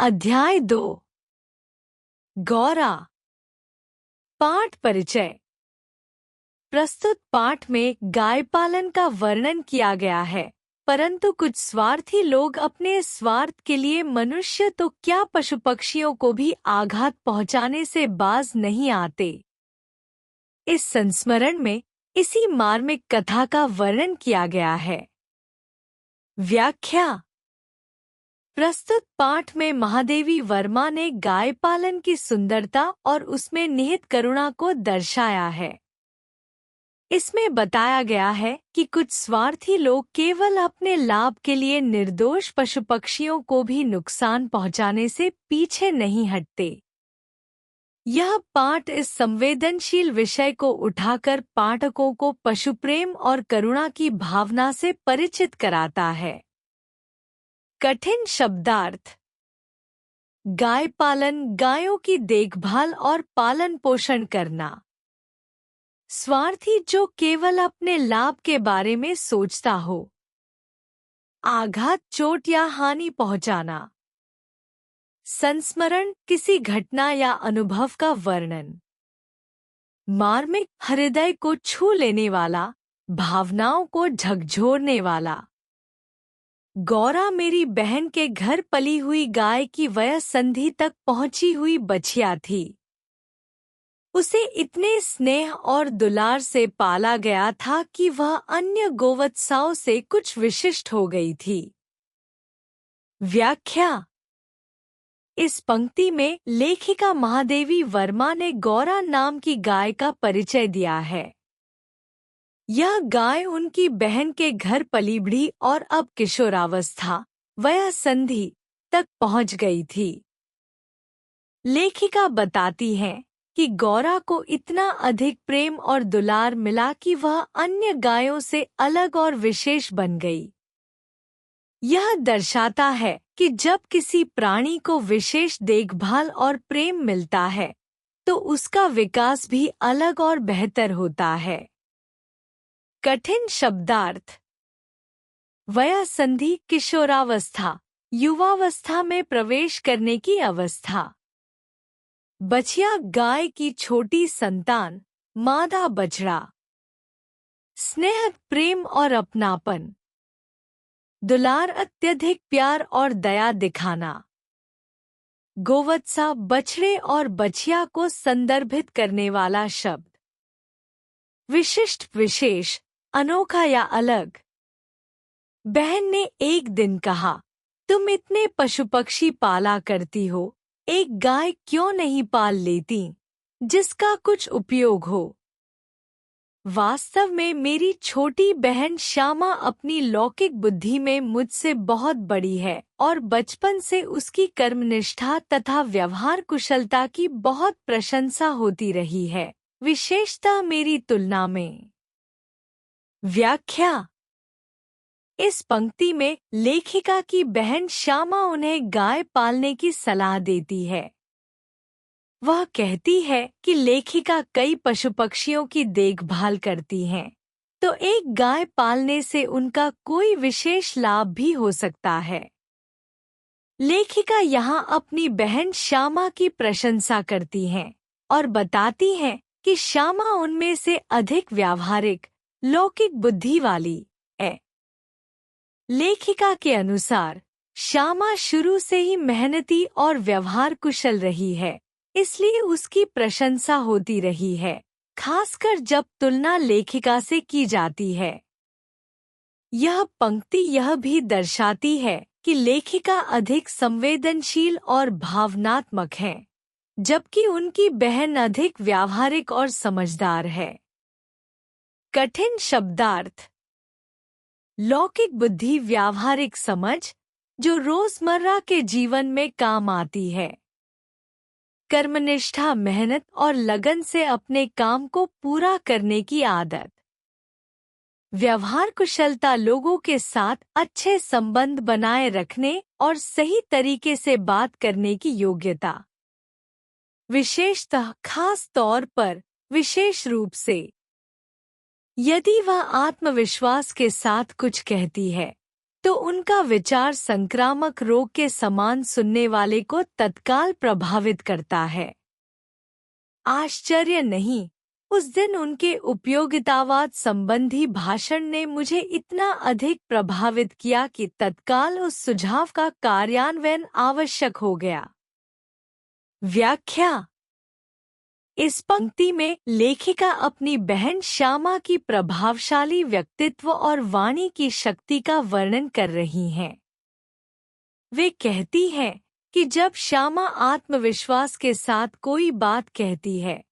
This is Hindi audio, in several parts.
अध्याय 2 गौरा। पाठ परिचय। प्रस्तुत पाठ में गाय पालन का वर्णन किया गया है, परंतु कुछ स्वार्थी लोग अपने स्वार्थ के लिए मनुष्य तो क्या पशु पक्षियों को भी आघात पहुंचाने से बाज नहीं आते। इस संस्मरण में इसी मार्मिक कथा का वर्णन किया गया है। व्याख्या। प्रस्तुत पाठ में महादेवी वर्मा ने गाय पालन की सुंदरता और उसमें निहित करुणा को दर्शाया है। इसमें बताया गया है कि कुछ स्वार्थी लोग केवल अपने लाभ के लिए निर्दोष पशु पक्षियों को भी नुकसान पहुंचाने से पीछे नहीं हटते। यह पाठ इस संवेदनशील विषय को उठाकर पाठकों को पशु प्रेम और करुणा की भावना से परिचित कराता है। कठिन शब्दार्थ। गाय पालन, गायों की देखभाल और पालन पोषण करना। स्वार्थी जो केवल अपने लाभ के बारे में सोचता हो। आघात, चोट या हानि पहुंचाना। संस्मरण, किसी घटना या अनुभव का वर्णन। मार्मिक, हृदय को छू लेने वाला, भावनाओं को झकझोरने वाला। गौरा मेरी बहन के घर पली हुई गाय की वयःसंधि तक पहुंची हुई बछिया थी। उसे इतने स्नेह और दुलार से पाला गया था कि वह अन्य गोवत्साओं से कुछ विशिष्ट हो गई थी। व्याख्या। इस पंक्ति में लेखिका महादेवी वर्मा ने गौरा नाम की गाय का परिचय दिया है। यह गाय उनकी बहन के घर पली बढ़ी और अब किशोरावस्था, वयःसंधि तक पहुंच गई थी। लेखिका बताती है कि गौरा को इतना अधिक प्रेम और दुलार मिला कि वह अन्य गायों से अलग और विशेष बन गई। यह दर्शाता है कि जब किसी प्राणी को विशेष देखभाल और प्रेम मिलता है तो उसका विकास भी अलग और बेहतर होता है। कठिन शब्दार्थ। वयःसंधि, किशोरावस्था, युवावस्था में प्रवेश करने की अवस्था। बछिया, गाय की छोटी संतान, मादा बछड़ा। स्नेह, प्रेम और अपनापन। दुलार, अत्यधिक प्यार और दया दिखाना। गोवत्सा, बछड़े और बछिया को संदर्भित करने वाला शब्द। विशिष्ट, विशेष, अनोखा या अलग। बहन ने एक दिन कहा, तुम इतने पशु पक्षी पाला करती हो, एक गाय क्यों नहीं पाल लेती जिसका कुछ उपयोग हो। वास्तव में मेरी छोटी बहन श्यामा अपनी लौकिक बुद्धि में मुझसे बहुत बड़ी है और बचपन से उसकी कर्मनिष्ठा तथा व्यवहार कुशलता की बहुत प्रशंसा होती रही है, विशेषतः मेरी तुलना में। व्याख्या। इस पंक्ति में लेखिका की बहन श्यामा उन्हें गाय पालने की सलाह देती है। वह कहती है कि लेखिका कई पशु पक्षियों की देखभाल करती हैं, तो एक गाय पालने से उनका कोई विशेष लाभ भी हो सकता है। लेखिका यहाँ अपनी बहन श्यामा की प्रशंसा करती हैं और बताती हैं कि श्यामा उनमें से अधिक व्यावहारिक, लौकिक बुद्धि वाली है। लेखिका के अनुसार श्यामा शुरू से ही मेहनती और व्यवहार कुशल रही है, इसलिए उसकी प्रशंसा होती रही है, खासकर जब तुलना लेखिका से की जाती है। यह पंक्ति यह भी दर्शाती है कि लेखिका अधिक संवेदनशील और भावनात्मक है, जबकि उनकी बहन अधिक व्यावहारिक और समझदार है। कठिन शब्दार्थ। लौकिक बुद्धि, व्यावहारिक समझ जो रोजमर्रा के जीवन में काम आती है। कर्मनिष्ठा, मेहनत और लगन से अपने काम को पूरा करने की आदत। व्यवहार कुशलता, लोगों के साथ अच्छे संबंध बनाए रखने और सही तरीके से बात करने की योग्यता। विशेषतः, खास तौर पर, विशेष रूप से यदि वह आत्मविश्वास के साथ कुछ कहती है तो उनका विचार संक्रामक रोग के समान सुनने वाले को तत्काल प्रभावित करता है। आश्चर्य नहीं, उस दिन उनके उपयोगितावाद संबंधी भाषण ने मुझे इतना अधिक प्रभावित किया कि तत्काल उस सुझाव का कार्यान्वयन आवश्यक हो गया। व्याख्या। इस पंक्ति में लेखिका अपनी बहन श्यामा की प्रभावशाली व्यक्तित्व और वाणी की शक्ति का वर्णन कर रही हैं। वे कहती हैं कि जब श्यामा आत्मविश्वास के साथ कोई बात कहती है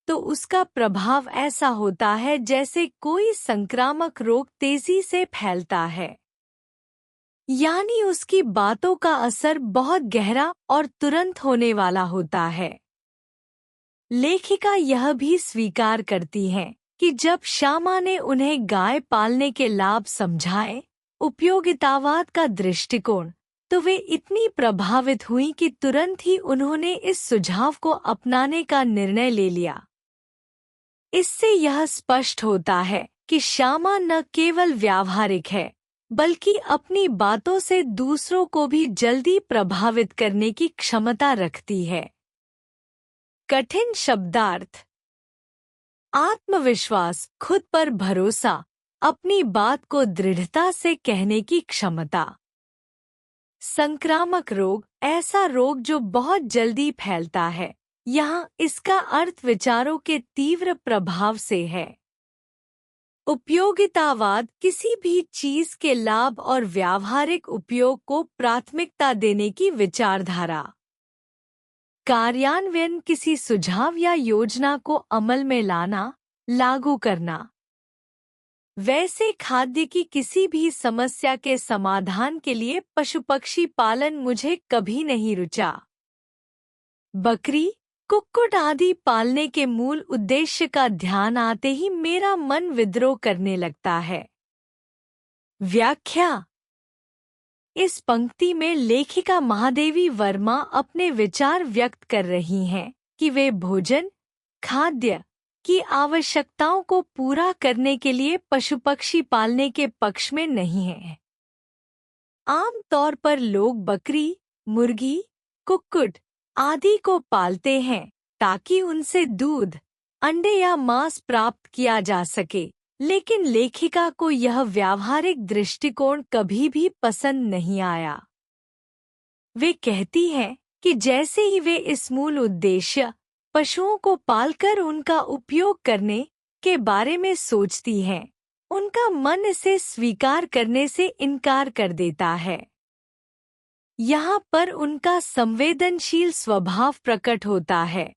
तो उसका प्रभाव ऐसा होता है जैसे कोई संक्रामक रोग तेजी से फैलता है। यानी उसकी बातों का असर बहुत गहरा और तुरंत होने वाला होता है। लेखिका यह भी स्वीकार करती हैं कि जब श्यामा ने उन्हें गाय पालने के लाभ समझाए, उपयोगितावाद का दृष्टिकोण, तो वे इतनी प्रभावित हुईं कि तुरंत ही उन्होंने इस सुझाव को अपनाने का निर्णय ले लिया। इससे यह स्पष्ट होता है कि श्यामा न केवल व्यावहारिक है, बल्कि अपनी बातों से दूसरों को भी जल्दी प्रभावित करने की क्षमता रखती है। कठिन शब्दार्थ। आत्मविश्वास, खुद पर भरोसा, अपनी बात को दृढ़ता से कहने की क्षमता। संक्रामक रोग, ऐसा रोग जो बहुत जल्दी फैलता है। यहाँ इसका अर्थ विचारों के तीव्र प्रभाव से है। उपयोगितावाद, किसी भी चीज के लाभ और व्यावहारिक उपयोग को प्राथमिकता देने की विचारधारा। कार्यान्वयन, किसी सुझाव या योजना को अमल में लाना, लागू करना। वैसे खाद्य की किसी भी समस्या के समाधान के लिए पशु पक्षी पालन मुझे कभी नहीं रुचा। बकरी, कुक्कुट आदि पालने के मूल उद्देश्य का ध्यान आते ही मेरा मन विद्रोह करने लगता है। व्याख्या। इस पंक्ति में लेखिका महादेवी वर्मा अपने विचार व्यक्त कर रही हैं कि वे भोजन, खाद्य की आवश्यकताओं को पूरा करने के लिए पशु पक्षी पालने के पक्ष में नहीं हैं। आम तौर पर लोग बकरी, मुर्गी, कुक्कुट आदि को पालते हैं ताकि उनसे दूध, अंडे या मांस प्राप्त किया जा सके, लेकिन लेखिका को यह व्यावहारिक दृष्टिकोण कभी भी पसंद नहीं आया। वे कहती हैं कि जैसे ही वे इस मूल उद्देश्य, पशुओं को पालकर उनका उपयोग करने के बारे में सोचती हैं, उनका मन इसे स्वीकार करने से इनकार कर देता है। यहाँ पर उनका संवेदनशील स्वभाव प्रकट होता है,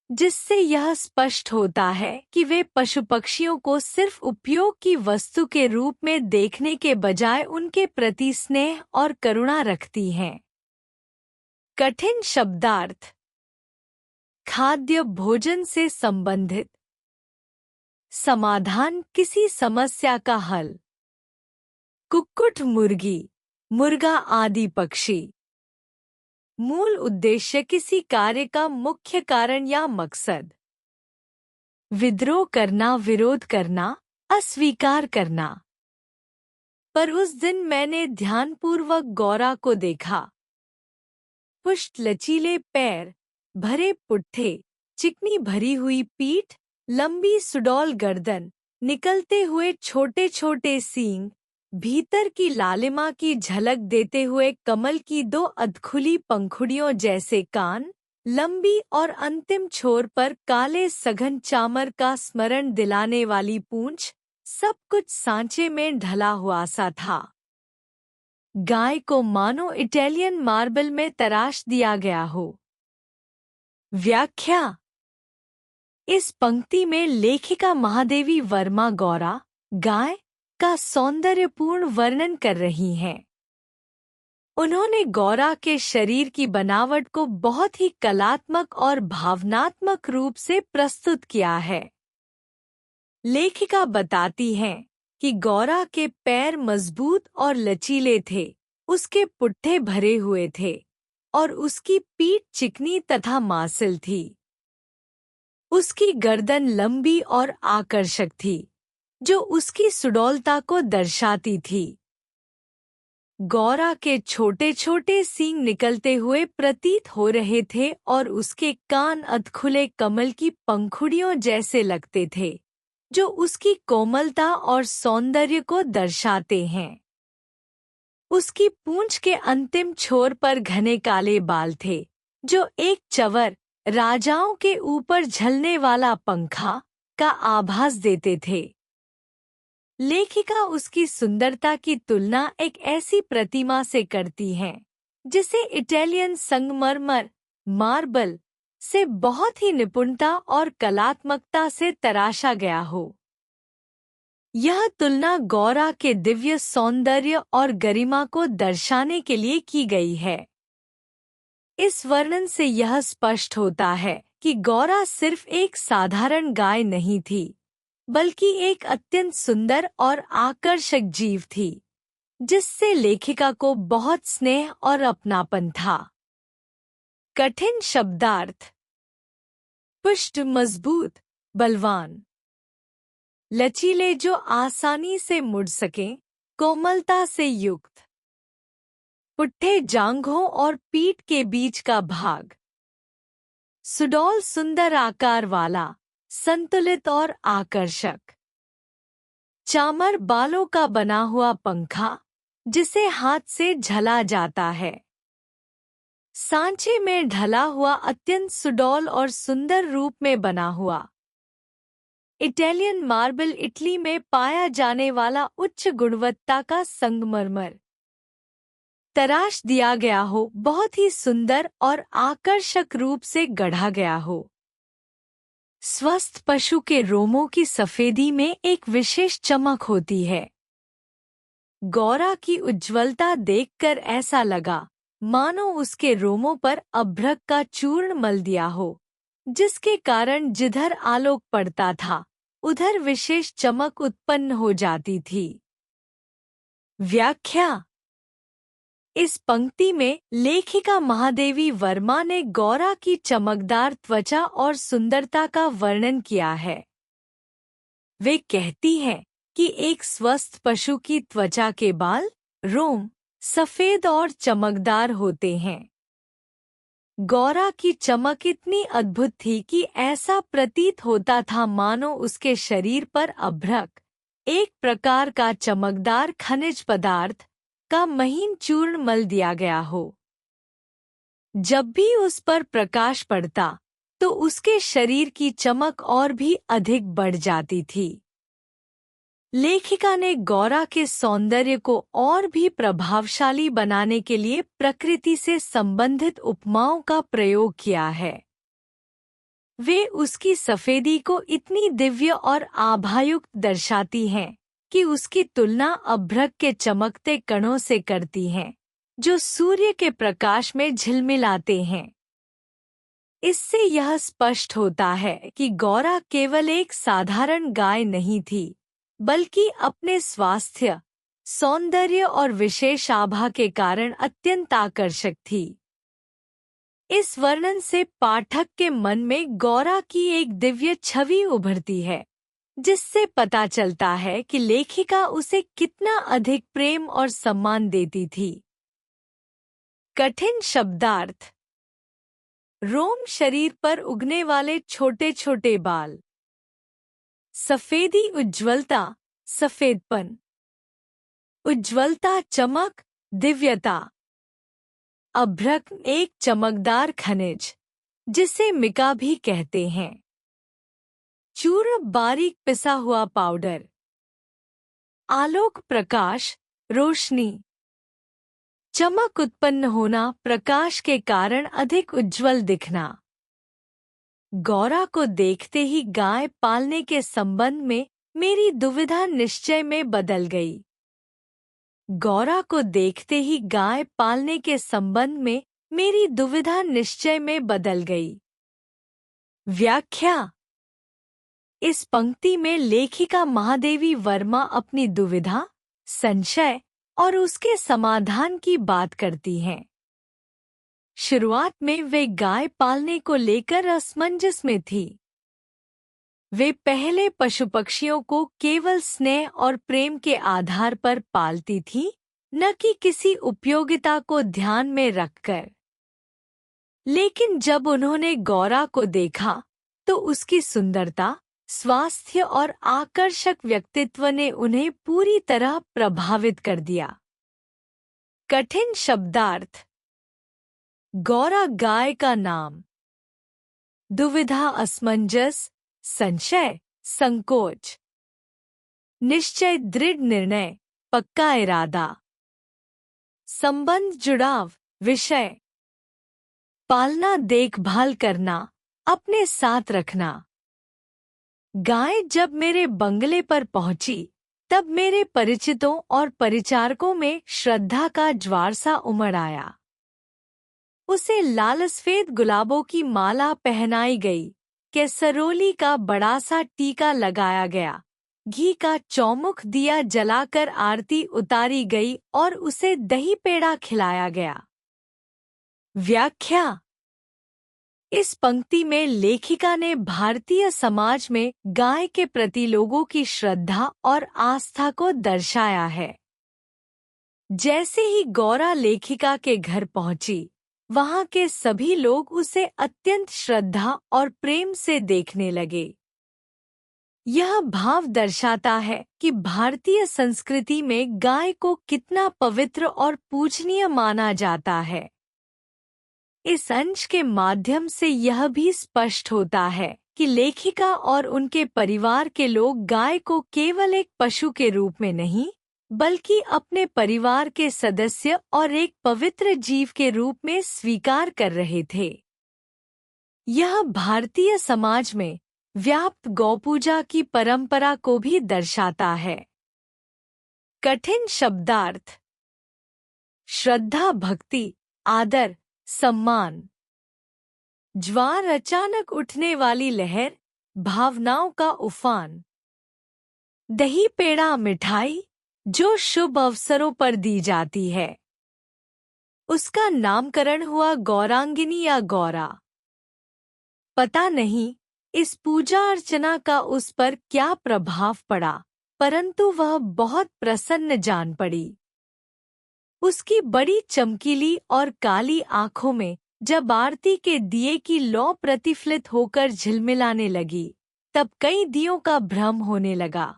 जिससे यह स्पष्ट होता है कि वे पशु पक्षियों को सिर्फ उपयोग की वस्तु के रूप में देखने के बजाय उनके प्रति स्नेह और करुणा रखती हैं। कठिन शब्दार्थ। खाद्य, भोजन से संबंधित। समाधान, किसी समस्या का हल। कुक्कुट, मुर्गी, मुर्गा आदि पक्षी। मूल उद्देश्य, किसी कार्य का मुख्य कारण या मकसद। विद्रोह करना, विरोध करना, अस्वीकार करना। पर उस दिन मैंने ध्यानपूर्वक गौरा को देखा। पुष्ट, लचीले पैर, भरे पुट्ठे, चिकनी भरी हुई पीठ, लंबी सुडौल गर्दन, निकलते हुए छोटे छोटे सींग, भीतर की लालिमा की झलक देते हुए कमल की दो अधखुली पंखुड़ियों जैसे कान, लंबी और अंतिम छोर पर काले सघन चामर का स्मरण दिलाने वाली पूंछ, सब कुछ सांचे में ढला हुआ सा था। गाय को मानो इटालियन मार्बल में तराश दिया गया हो। व्याख्या। इस पंक्ति में लेखिका महादेवी वर्मा गौरा, गाय का सौंदर्यपूर्ण वर्णन कर रही हैं। उन्होंने गौरा के शरीर की बनावट को बहुत ही कलात्मक और भावनात्मक रूप से प्रस्तुत किया है। लेखिका बताती हैं कि गौरा के पैर मजबूत और लचीले थे, उसके पुट्ठे भरे हुए थे और उसकी पीठ चिकनी तथा मांसल थी। उसकी गर्दन लंबी और आकर्षक थी, जो उसकी सुडौलता को दर्शाती थी। गौरा के छोटे छोटे सींग निकलते हुए प्रतीत हो रहे थे और उसके कान अधखुले कमल की पंखुड़ियों जैसे लगते थे, जो उसकी कोमलता और सौंदर्य को दर्शाते हैं। उसकी पूंछ के अंतिम छोर पर घने काले बाल थे, जो एक चंवर राजाओं के ऊपर झलने वाला पंखा का आभास देते थे। लेखिका उसकी सुंदरता की तुलना एक ऐसी प्रतिमा से करती है जिसे इटालियन संगमरमर मार्बल से बहुत ही निपुणता और कलात्मकता से तराशा गया हो। यह तुलना गौरा के दिव्य सौंदर्य और गरिमा को दर्शाने के लिए की गई है। इस वर्णन से यह स्पष्ट होता है कि गौरा सिर्फ एक साधारण गाय नहीं थी, बल्कि एक अत्यंत सुंदर और आकर्षक जीव थी, जिससे लेखिका को बहुत स्नेह और अपनापन था। कठिन शब्दार्थ। पुष्ट, मजबूत, बलवान, लचीले जो आसानी से मुड़ सकें, कोमलता से युक्त, पुट्ठे जांघों और पीठ के बीच का भाग, सुडौल सुंदर आकार वाला, संतुलित और आकर्षक, चामर बालों का बना हुआ पंखा जिसे हाथ से झला जाता है, सांचे में ढला हुआ अत्यंत सुडौल और सुंदर रूप में बना हुआ, इटालियन मार्बल इटली में पाया जाने वाला उच्च गुणवत्ता का संगमरमर, तराश दिया गया हो, बहुत ही सुंदर और आकर्षक रूप से गढ़ा गया हो। स्वस्थ पशु के रोमों की सफेदी में एक विशेष चमक होती है। गौरा की उज्ज्वलता देखकर ऐसा लगा मानो उसके रोमों पर अभ्रक का चूर्ण मल दिया हो, जिसके कारण जिधर आलोक पड़ता था उधर विशेष चमक उत्पन्न हो जाती थी। व्याख्या। इस पंक्ति में लेखिका महादेवी वर्मा ने गौरा की चमकदार त्वचा और सुंदरता का वर्णन किया है। वे कहती हैं कि एक स्वस्थ पशु की त्वचा के बाल, रोम सफेद और चमकदार होते हैं। गौरा की चमक इतनी अद्भुत थी कि ऐसा प्रतीत होता था मानो उसके शरीर पर अभ्रक, एक प्रकार का चमकदार खनिज पदार्थ का महीन चूर्ण मल दिया गया हो। जब भी उस पर प्रकाश पड़ता तो उसके शरीर की चमक और भी अधिक बढ़ जाती थी। लेखिका ने गौरा के सौंदर्य को और भी प्रभावशाली बनाने के लिए प्रकृति से संबंधित उपमाओं का प्रयोग किया है। वे उसकी सफेदी को इतनी दिव्य और आभायुक्त दर्शाती हैं कि उसकी तुलना अभ्रक के चमकते कणों से करती हैं, जो सूर्य के प्रकाश में झिलमिलाते हैं। इससे यह स्पष्ट होता है कि गौरा केवल एक साधारण गाय नहीं थी, बल्कि अपने स्वास्थ्य, सौंदर्य और विशेष आभा के कारण अत्यंत आकर्षक थी। इस वर्णन से पाठक के मन में गौरा की एक दिव्य छवि उभरती है, जिससे पता चलता है कि लेखिका उसे कितना अधिक प्रेम और सम्मान देती थी। कठिन शब्दार्थ। रोम, शरीर पर उगने वाले छोटे छोटे बाल, सफेदी, उज्ज्वलता, सफेदपन, उज्ज्वलता, चमक, दिव्यता, अभ्रक, एक चमकदार खनिज जिसे मिका भी कहते हैं, चूर्ण, बारीक पिसा हुआ पाउडर, आलोक, प्रकाश, रोशनी, चमक उत्पन्न होना, प्रकाश के कारण अधिक उज्ज्वल दिखना। गौरा को देखते ही गाय पालने के संबंध में मेरी दुविधा निश्चय में बदल गई। गौरा को देखते ही गाय पालने के संबंध में मेरी दुविधा निश्चय में बदल गई। व्याख्या। इस पंक्ति में लेखिका महादेवी वर्मा अपनी दुविधा, संशय और उसके समाधान की बात करती हैं। शुरुआत में वे गाय पालने को लेकर असमंजस में थी। वे पहले पशु पक्षियों को केवल स्नेह और प्रेम के आधार पर पालती थी, न कि किसी उपयोगिता को ध्यान में रखकर। लेकिन जब उन्होंने गौरा को देखा तो उसकी सुंदरता, स्वास्थ्य और आकर्षक व्यक्तित्व ने उन्हें पूरी तरह प्रभावित कर दिया। कठिन शब्दार्थ। गौरा गाय का नाम। दुविधा, असमंजस, संशय, संकोच। निश्चय, दृढ़ निर्णय, पक्का इरादा। संबंध, जुड़ाव, विषय। पालना, देखभाल करना, अपने साथ रखना। गाय जब मेरे बंगले पर पहुंची तब मेरे परिचितों और परिचारकों में श्रद्धा का ज्वार सा उमड़ आया। उसे लाल सफेद गुलाबों की माला पहनाई गई, केसरोली का बड़ा सा टीका लगाया गया, घी का चौमुख दिया जलाकर आरती उतारी गई और उसे दही पेड़ा खिलाया गया। व्याख्या। इस पंक्ति में लेखिका ने भारतीय समाज में गाय के प्रति लोगों की श्रद्धा और आस्था को दर्शाया है। जैसे ही गौरा लेखिका के घर पहुंची, वहां के सभी लोग उसे अत्यंत श्रद्धा और प्रेम से देखने लगे। यह भाव दर्शाता है कि भारतीय संस्कृति में गाय को कितना पवित्र और पूजनीय माना जाता है। इस अंश के माध्यम से यह भी स्पष्ट होता है कि लेखिका और उनके परिवार के लोग गाय को केवल एक पशु के रूप में नहीं, बल्कि अपने परिवार के सदस्य और एक पवित्र जीव के रूप में स्वीकार कर रहे थे। यह भारतीय समाज में व्याप्त गौपूजा की परंपरा को भी दर्शाता है। कठिन शब्दार्थ। श्रद्धा, भक्ति, आदर, सम्मान। ज्वार, अचानक उठने वाली लहर, भावनाओं का उफान। दही पेड़ा, मिठाई जो शुभ अवसरों पर दी जाती है। उसका नामकरण हुआ गौरांगिनी या गौरा। पता नहीं इस पूजा अर्चना का उस पर क्या प्रभाव पड़ा, परंतु वह बहुत प्रसन्न जान पड़ी। उसकी बड़ी चमकीली और काली आंखों में जब आरती के दिए की लौ प्रतिफलित होकर झिलमिलाने लगी, तब कई दियों का भ्रम होने लगा।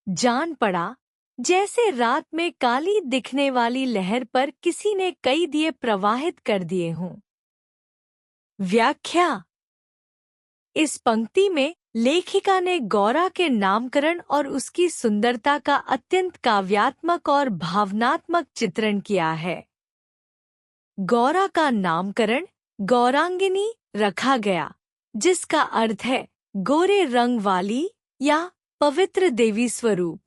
जान पड़ा जैसे रात में काली दिखने वाली लहर पर किसी ने कई दिए प्रवाहित कर दिए हों। व्याख्या। इस पंक्ति में लेखिका ने गौरा के नामकरण और उसकी सुंदरता का अत्यंत काव्यात्मक और भावनात्मक चित्रण किया है। गौरा का नामकरण गौरांगिनी रखा गया, जिसका अर्थ है गोरे रंग वाली या पवित्र देवी स्वरूप।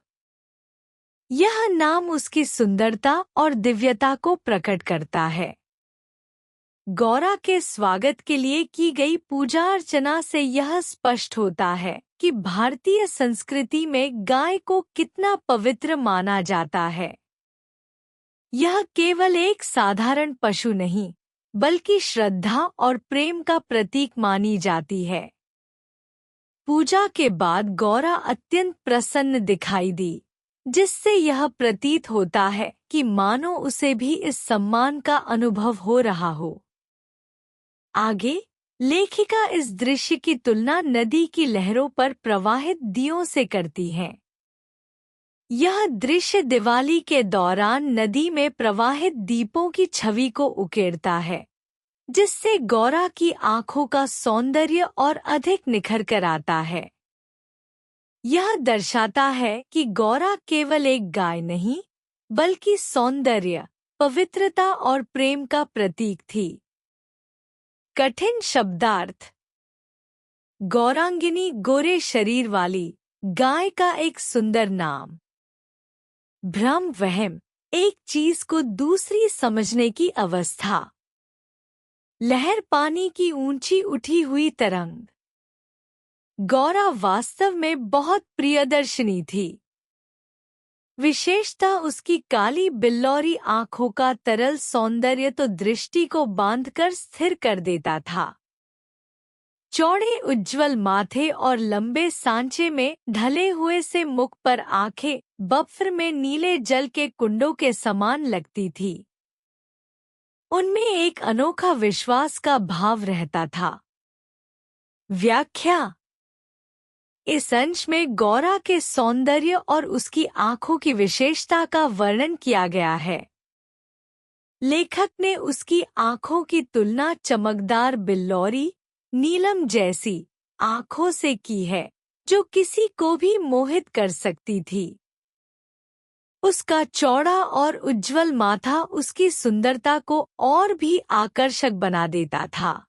यह नाम उसकी सुंदरता और दिव्यता को प्रकट करता है। गौरा के स्वागत के लिए की गई पूजा अर्चना से यह स्पष्ट होता है कि भारतीय संस्कृति में गाय को कितना पवित्र माना जाता है। यह केवल एक साधारण पशु नहीं, बल्कि श्रद्धा और प्रेम का प्रतीक मानी जाती है। पूजा के बाद गौरा अत्यंत प्रसन्न दिखाई दी, जिससे यह प्रतीत होता है कि मानो उसे भी इस सम्मान का अनुभव हो रहा हो। आगे लेखिका इस दृश्य की तुलना नदी की लहरों पर प्रवाहित दियों से करती है। यह दृश्य दिवाली के दौरान नदी में प्रवाहित दीपों की छवि को उकेरता है, जिससे गौरा की आंखों का सौंदर्य और अधिक निखर कर आता है। यह दर्शाता है कि गौरा केवल एक गाय नहीं, बल्कि सौंदर्य, पवित्रता और प्रेम का प्रतीक थी। कठिन शब्दार्थ। गौरांगिनी, गोरे शरीर वाली गाय का एक सुंदर नाम। भ्रम, वहम, एक चीज को दूसरी समझने की अवस्था। लहर, पानी की ऊंची उठी हुई तरंग। गौरा वास्तव में बहुत प्रियदर्शनी थी। विशेषतः उसकी काली बिल्लौरी आंखों का तरल सौंदर्य तो दृष्टि को बांधकर स्थिर कर देता था। चौड़े उज्ज्वल माथे और लंबे सांचे में ढले हुए से मुख पर आंखें बर्फ में नीले जल के कुंडों के समान लगती थी। उनमें एक अनोखा विश्वास का भाव रहता था। व्याख्या। इस अंश में गौरा के सौंदर्य और उसकी आंखों की विशेषता का वर्णन किया गया है। लेखक ने उसकी आंखों की तुलना चमकदार बिल्लौरी नीलम जैसी आंखों से की है, जो किसी को भी मोहित कर सकती थी। उसका चौड़ा और उज्ज्वल माथा उसकी सुंदरता को और भी आकर्षक बना देता था।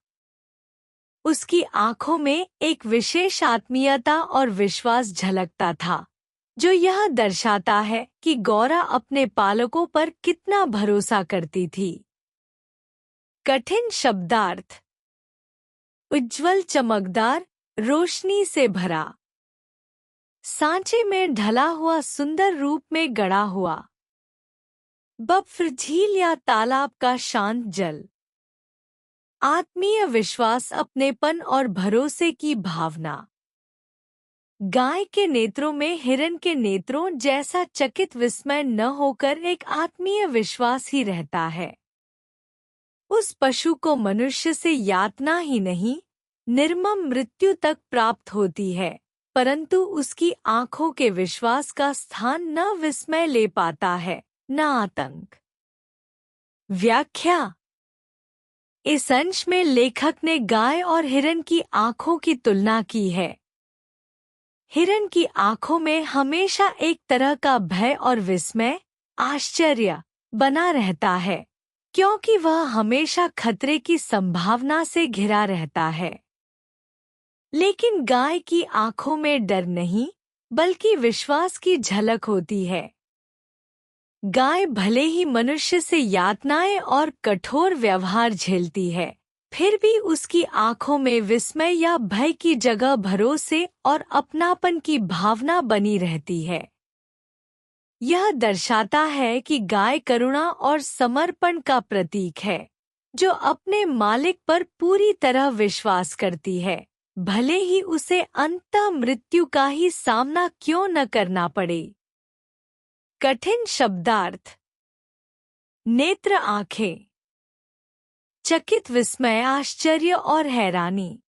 उसकी आंखों में एक विशेष आत्मीयता और विश्वास झलकता था, जो यह दर्शाता है कि गौरा अपने पालकों पर कितना भरोसा करती थी। कठिन शब्दार्थ। उज्ज्वल चमकदार, रोशनी से भरा। सांचे में ढला हुआ, सुंदर रूप में गढ़ा हुआ। बर्फ झील या तालाब का शांत जल। आत्मीय विश्वास, अपनेपन और भरोसे की भावना। गाय के नेत्रों में हिरन के नेत्रों जैसा चकित विस्मय न होकर एक आत्मीय विश्वास ही रहता है। उस पशु को मनुष्य से यातना ही नहीं, निर्मम मृत्यु तक प्राप्त होती है, परंतु उसकी आंखों के विश्वास का स्थान न विस्मय ले पाता है, न आतंक। व्याख्या। इस अंश में लेखक ने गाय और हिरन की आंखों की तुलना की है। हिरन की आंखों में हमेशा एक तरह का भय और विस्मय, आश्चर्य बना रहता है, क्योंकि वह हमेशा खतरे की संभावना से घिरा रहता है। लेकिन गाय की आंखों में डर नहीं, बल्कि विश्वास की झलक होती है। गाय भले ही मनुष्य से यातनाएं और कठोर व्यवहार झेलती है, फिर भी उसकी आंखों में विस्मय या भय की जगह भरोसे और अपनापन की भावना बनी रहती है। यह दर्शाता है कि गाय करुणा और समर्पण का प्रतीक है, जो अपने मालिक पर पूरी तरह विश्वास करती है, भले ही उसे अंततः मृत्यु का ही सामना क्यों न करना पड़े। कठिन शब्दार्थ। नेत्र, आंखें। चकित विस्मय, आश्चर्य और हैरानी।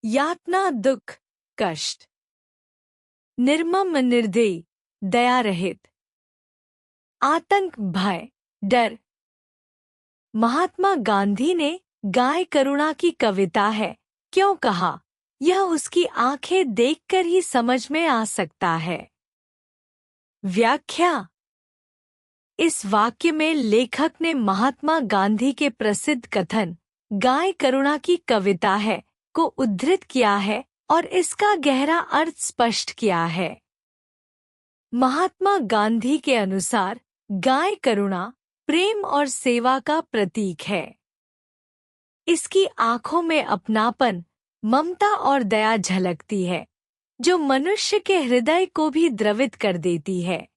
यातना, दुख, कष्ट। निर्मम, निर्दयी, दया रहित। आतंक, भय, डर। महात्मा गांधी ने गाय करुणा की कविता है क्यों कहा, यह उसकी आंखें देखकर ही समझ में आ सकता है। व्याख्या। इस वाक्य में लेखक ने महात्मा गांधी के प्रसिद्ध कथन गाय करुणा की कविता है को उद्धृत किया है और इसका गहरा अर्थ स्पष्ट किया है। महात्मा गांधी के अनुसार गाय करुणा, प्रेम और सेवा का प्रतीक है। इसकी आंखों में अपनापन, ममता और दया झलकती है, जो मनुष्य के हृदय को भी द्रवित कर देती है।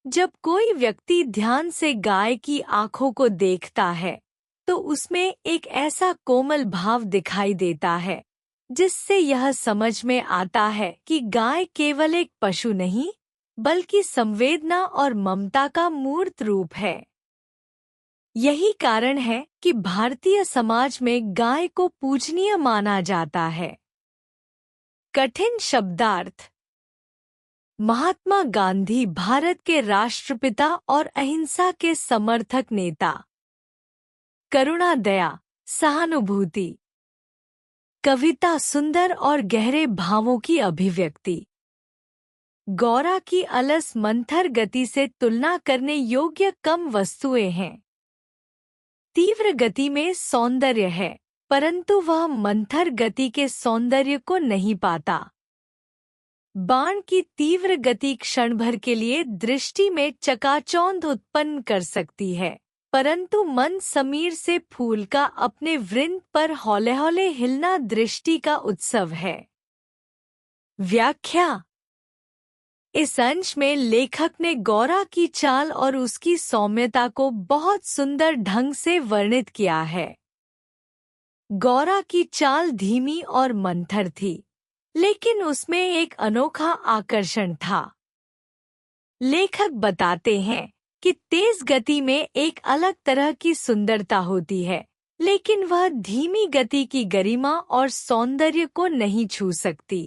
जब कोई व्यक्ति ध्यान से गाय की आंखों को देखता है, तो उसमें एक ऐसा कोमल भाव दिखाई देता है, जिससे यह समझ में आता है कि गाय केवल एक पशु नहीं, बल्कि संवेदना और ममता का मूर्त रूप है। यही कारण है कि भारतीय समाज में गाय को पूजनीय माना जाता है। कठिन शब्दार्थ। महात्मा गांधी भारत के राष्ट्रपिता और अहिंसा के समर्थक नेता। करुणा, दया, सहानुभूति। कविता सुंदर और गहरे भावों की अभिव्यक्ति। गौरा की अलस मंथर गति से तुलना करने योग्य कम वस्तुएं हैं। तीव्र गति में सौंदर्य है, परंतु वह मंथर गति के सौंदर्य को नहीं पाता। बाण की तीव्र गति क्षण भर के लिए दृष्टि में चकाचौंध उत्पन्न कर सकती है, परंतु मन समीर से फूल का अपने वृंत पर हौले हौले हिलना दृष्टि का उत्सव है। व्याख्या। इस अंश में लेखक ने गौरा की चाल और उसकी सौम्यता को बहुत सुंदर ढंग से वर्णित किया है। गौरा की चाल धीमी और मंथर थी, लेकिन उसमें एक अनोखा आकर्षण था। लेखक बताते हैं कि तेज गति में एक अलग तरह की सुंदरता होती है, लेकिन वह धीमी गति की गरिमा और सौंदर्य को नहीं छू सकती।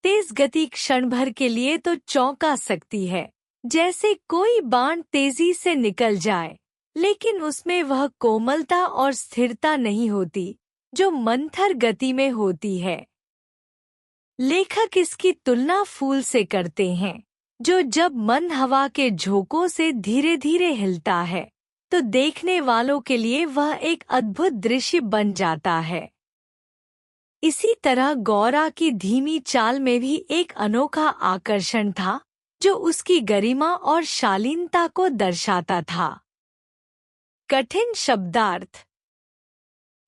तेज गति क्षण भर के लिए तो चौंका सकती है, जैसे कोई बाण तेजी से निकल जाए, लेकिन उसमें वह कोमलता और स्थिरता नहीं होती जो मंथर गति में होती है। लेखक इसकी तुलना फूल से करते हैं, जो जब मंद हवा के झोंकों से धीरे धीरे हिलता है तो देखने वालों के लिए वह एक अद्भुत दृश्य बन जाता है। इसी तरह गौरा की धीमी चाल में भी एक अनोखा आकर्षण था, जो उसकी गरिमा और शालीनता को दर्शाता था। कठिन शब्दार्थ।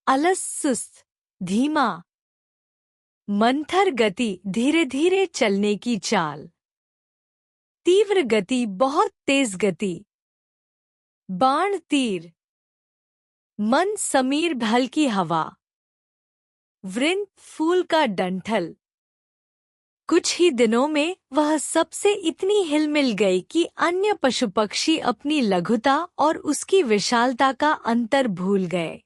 अलस, सुस्त, धीमा। मंथर गति, धीरे धीरे चलने की चाल। तीव्र गति, बहुत तेज गति। बाण, तीर। मंद समीर, हल्की हवा। वृंत, फूल का डंठल। कुछ ही दिनों में वह सबसे इतनी हिलमिल गई कि अन्य पशु पक्षी अपनी लघुता और उसकी विशालता का अंतर भूल गए।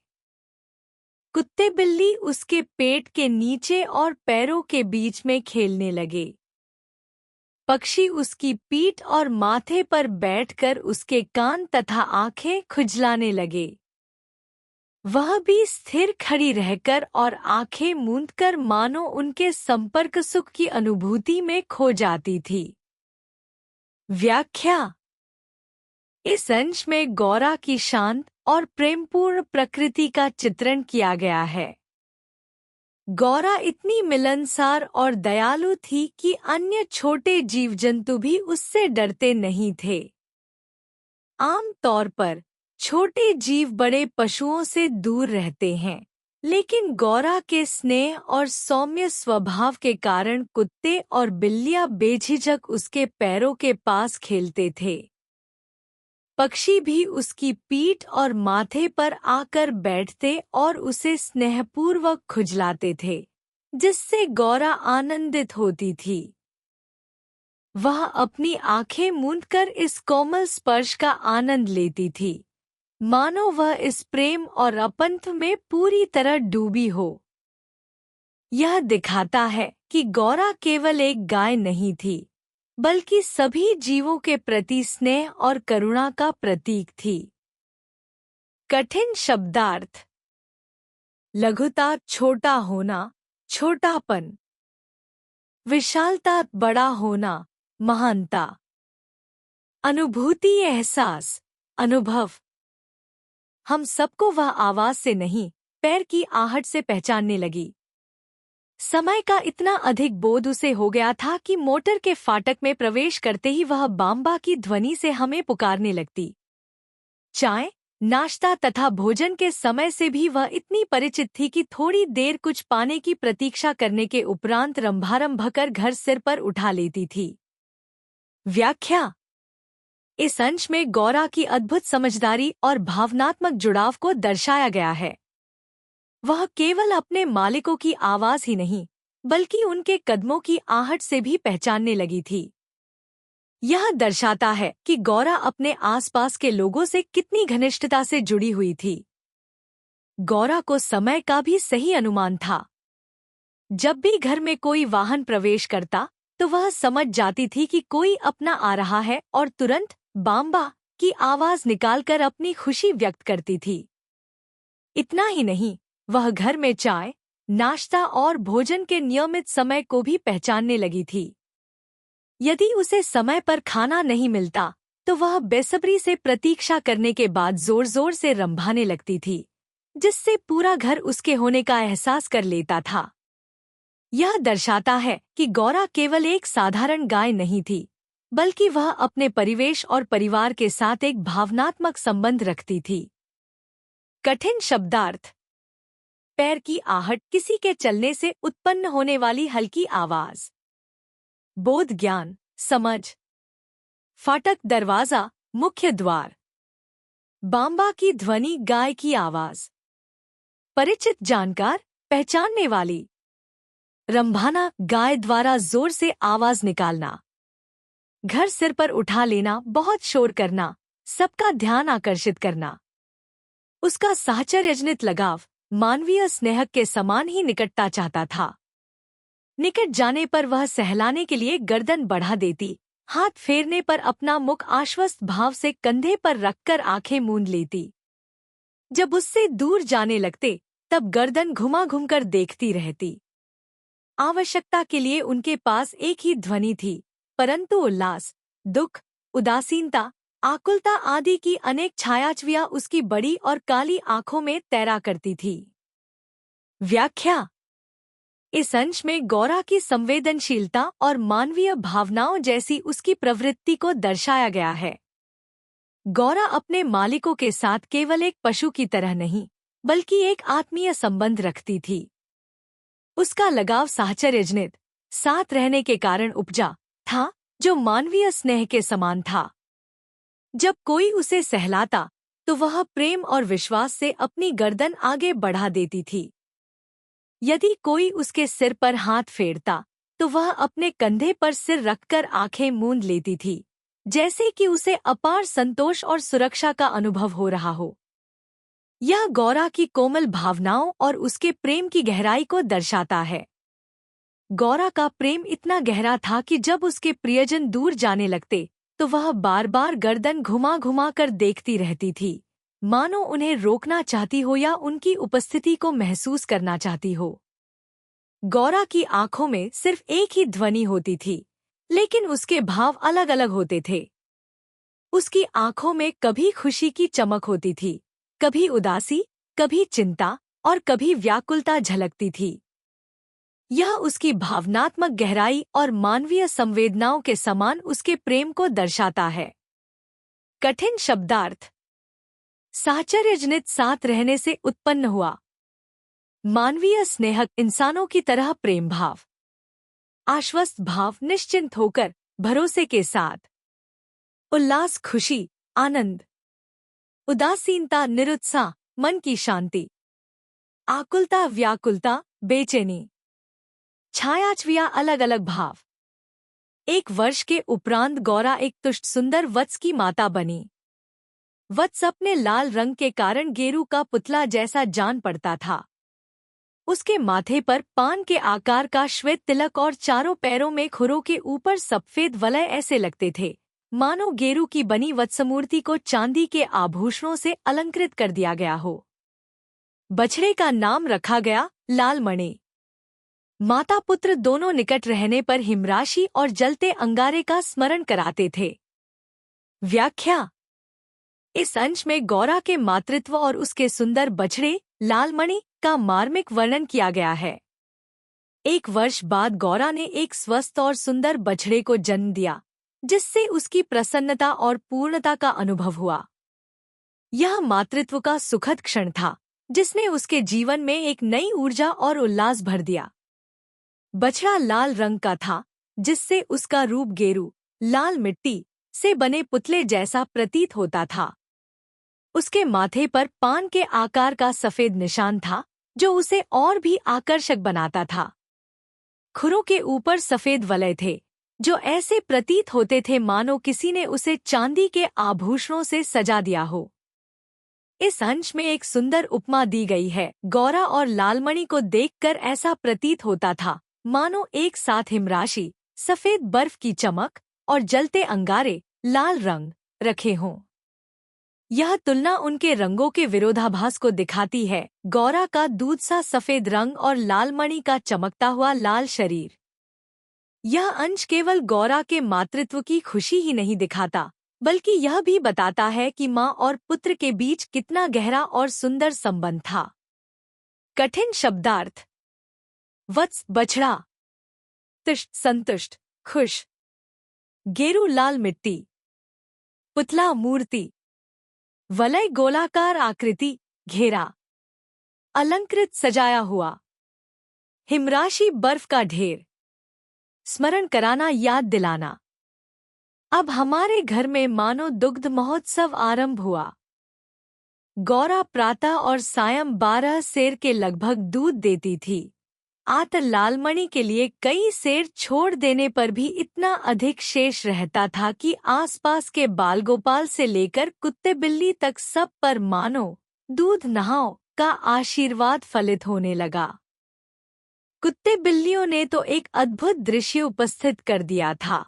कुत्ते बिल्ली उसके पेट के नीचे और पैरों के बीच में खेलने लगे। पक्षी उसकी पीठ और माथे पर बैठकर उसके कान तथा आंखें खुजलाने लगे। वह भी स्थिर खड़ी रहकर और आंखें मूंदकर मानो उनके संपर्क सुख की अनुभूति में खो जाती थी। व्याख्या। इस अंश में गौरा की शांत और प्रेमपूर्ण प्रकृति का चित्रण किया गया है। गौरा इतनी मिलनसार और दयालु थी कि अन्य छोटे जीव जंतु भी उससे डरते नहीं थे। आम तौर पर छोटे जीव बड़े पशुओं से दूर रहते हैं, लेकिन गौरा के स्नेह और सौम्य स्वभाव के कारण कुत्ते और बिल्लियां बेझिझक उसके पैरों के पास खेलते थे। पक्षी भी उसकी पीठ और माथे पर आकर बैठते और उसे स्नेहपूर्वक खुजलाते थे, जिससे गौरा आनंदित होती थी। वह अपनी आंखें मूंदकर इस कोमल स्पर्श का आनंद लेती थी, मानो वह इस प्रेम और अपंथ में पूरी तरह डूबी हो। यह दिखाता है कि गौरा केवल एक गाय नहीं थी, बल्कि सभी जीवों के प्रति स्नेह और करुणा का प्रतीक थी। कठिन शब्दार्थ। लघुता, छोटा होना, छोटापन। विशालता, बड़ा होना, महानता। अनुभूति, एहसास, अनुभव। हम सबको वह आवाज से नहीं, पैर की आहट से पहचानने लगी। समय का इतना अधिक बोध उसे हो गया था कि मोटर के फाटक में प्रवेश करते ही वह बाम्बा की ध्वनि से हमें पुकारने लगती। चाय, नाश्ता तथा भोजन के समय से भी वह इतनी परिचित थी कि थोड़ी देर कुछ पाने की प्रतीक्षा करने के उपरांत रंभारंभ कर घर सिर पर उठा लेती थी। व्याख्या। इस अंश में गौरा की अद्भुत समझदारी और भावनात्मक जुड़ाव को दर्शाया गया है। वह केवल अपने मालिकों की आवाज ही नहीं, बल्कि उनके कदमों की आहट से भी पहचानने लगी थी। यह दर्शाता है कि गौरा अपने आसपास के लोगों से कितनी घनिष्ठता से जुड़ी हुई थी। गौरा को समय का भी सही अनुमान था। जब भी घर में कोई वाहन प्रवेश करता तो वह समझ जाती थी कि कोई अपना आ रहा है और तुरंत बाम्बा की आवाज निकालकर अपनी खुशी व्यक्त करती थी। इतना ही नहीं, वह घर में चाय, नाश्ता और भोजन के नियमित समय को भी पहचानने लगी थी। यदि उसे समय पर खाना नहीं मिलता तो वह बेसब्री से प्रतीक्षा करने के बाद जोर जोर से रंभाने लगती थी, जिससे पूरा घर उसके होने का एहसास कर लेता था। यह दर्शाता है कि गौरा केवल एक साधारण गाय नहीं थी, बल्कि वह अपने परिवेश और परिवार के साथ एक भावनात्मक संबंध रखती थी। कठिन शब्दार्थ। पैर की आहट, किसी के चलने से उत्पन्न होने वाली हल्की आवाज। बोध, ज्ञान, समझ। फाटक, दरवाजा, मुख्य द्वार। बाम्बा की ध्वनि, गाय की आवाज। परिचित, जानकार, पहचानने वाली। रंभाना, गाय द्वारा जोर से आवाज निकालना। घर सिर पर उठा लेना, बहुत शोर करना, सबका ध्यान आकर्षित करना। उसका साहचर्यजनित लगाव मानवीय स्नेह के समान ही निकटता चाहता था। निकट जाने पर वह सहलाने के लिए गर्दन बढ़ा देती, हाथ फेरने पर अपना मुख आश्वस्त भाव से कंधे पर रखकर आंखें मूंद लेती। जब उससे दूर जाने लगते तब गर्दन घुमा घुमकर देखती रहती। आवश्यकता के लिए उनके पास एक ही ध्वनि थी, परंतु उल्लास, दुख, उदासीनता, आकुलता आदि की अनेक छायाछवियां उसकी बड़ी और काली आंखों में तैरा करती थी। व्याख्या। इस अंश में गौरा की संवेदनशीलता और मानवीय भावनाओं जैसी उसकी प्रवृत्ति को दर्शाया गया है। गौरा अपने मालिकों के साथ केवल एक पशु की तरह नहीं, बल्कि एक आत्मीय संबंध रखती थी। उसका लगाव साहचर्यजनित, साथ रहने के कारण उपजा था, जो मानवीय स्नेह के समान था। जब कोई उसे सहलाता तो वह प्रेम और विश्वास से अपनी गर्दन आगे बढ़ा देती थी। यदि कोई उसके सिर पर हाथ फेरता तो वह अपने कंधे पर सिर रखकर आंखें मूंद लेती थी, जैसे कि उसे अपार संतोष और सुरक्षा का अनुभव हो रहा हो। यह गौरा की कोमल भावनाओं और उसके प्रेम की गहराई को दर्शाता है। गौरा का प्रेम इतना गहरा था कि जब उसके प्रियजन दूर जाने लगते तो वह बार बार गर्दन घुमा घुमा कर देखती रहती थी, मानो उन्हें रोकना चाहती हो या उनकी उपस्थिति को महसूस करना चाहती हो। गौरा की आंखों में सिर्फ एक ही ध्वनि होती थी, लेकिन उसके भाव अलग अलग होते थे। उसकी आंखों में कभी खुशी की चमक होती थी, कभी उदासी, कभी चिंता और कभी व्याकुलता झलकती थी। यह उसकी भावनात्मक गहराई और मानवीय संवेदनाओं के समान उसके प्रेम को दर्शाता है। कठिन शब्दार्थ। साहचर्यजनित, साथ रहने से उत्पन्न हुआ। मानवीय स्नेह, इंसानों की तरह प्रेम भाव। आश्वस्त भाव, निश्चिंत होकर, भरोसे के साथ। उल्लास, खुशी, आनंद। उदासीनता, निरुत्साह, मन की शांति। आकुलता, व्याकुलता, बेचैनी। छायाछवियां, अलग अलग भाव। 1 वर्ष के उपरांत गौरा एक तुष्ट सुंदर वत्स की माता बनी। वत्स अपने लाल रंग के कारण गेरू का पुतला जैसा जान पड़ता था। उसके माथे पर पान के आकार का श्वेत तिलक और चारों पैरों में खुरों के ऊपर सफेद वलय ऐसे लगते थे, मानो गेरू की बनी वत्समूर्ति को चांदी के आभूषणों से अलंकृत कर दिया गया हो। बछड़े का नाम रखा गया लालमणि। माता पुत्र दोनों निकट रहने पर हिमराशि और जलते अंगारे का स्मरण कराते थे। व्याख्या। इस अंश में गौरा के मातृत्व और उसके सुंदर बछड़े लालमणि का मार्मिक वर्णन किया गया है। 1 वर्ष बाद गौरा ने एक स्वस्थ और सुंदर बछड़े को जन्म दिया, जिससे उसकी प्रसन्नता और पूर्णता का अनुभव हुआ। यह मातृत्व का सुखद क्षण था, जिसने उसके जीवन में एक नई ऊर्जा और उल्लास भर दिया। बछड़ा लाल रंग का था, जिससे उसका रूप गेरू, लाल मिट्टी से बने पुतले जैसा प्रतीत होता था। उसके माथे पर पान के आकार का सफेद निशान था, जो उसे और भी आकर्षक बनाता था। खुरों के ऊपर सफेद वलय थे, जो ऐसे प्रतीत होते थे मानो किसी ने उसे चांदी के आभूषणों से सजा दिया हो। इस अंश में एक सुंदर उपमा दी गई है। गौरा और लालमणि को देखकर ऐसा प्रतीत होता था मानो एक साथ हिमराशि, सफेद बर्फ की चमक और जलते अंगारे, लाल रंग रखे हों। यह तुलना उनके रंगों के विरोधाभास को दिखाती है। गौरा का दूध सा सफेद रंग और लालमणि का चमकता हुआ लाल शरीर। यह अंश केवल गौरा के मातृत्व की खुशी ही नहीं दिखाता, बल्कि यह भी बताता है कि माँ और पुत्र के बीच कितना गहरा और सुंदर संबंध था। कठिन शब्दार्थ। वत्स, बछड़ा। तुष्ट, संतुष्ट, खुश। गेरू, लाल मिट्टी। पुतला, मूर्ति। वलय, गोलाकार आकृति, घेरा। अलंकृत, सजाया हुआ। हिमराशि, बर्फ का ढेर। स्मरण कराना, याद दिलाना। अब हमारे घर में मानो दुग्ध महोत्सव आरंभ हुआ। गौरा प्रातः और सायं 12 सेर के लगभग दूध देती थी। आत लालमणि के लिए कई सेर छोड़ देने पर भी इतना अधिक शेष रहता था कि आसपास के बालगोपाल से लेकर कुत्ते बिल्ली तक सब पर मानो दूध नहाओ का आशीर्वाद फलित होने लगा। कुत्ते बिल्लियों ने तो एक अद्भुत दृश्य उपस्थित कर दिया था।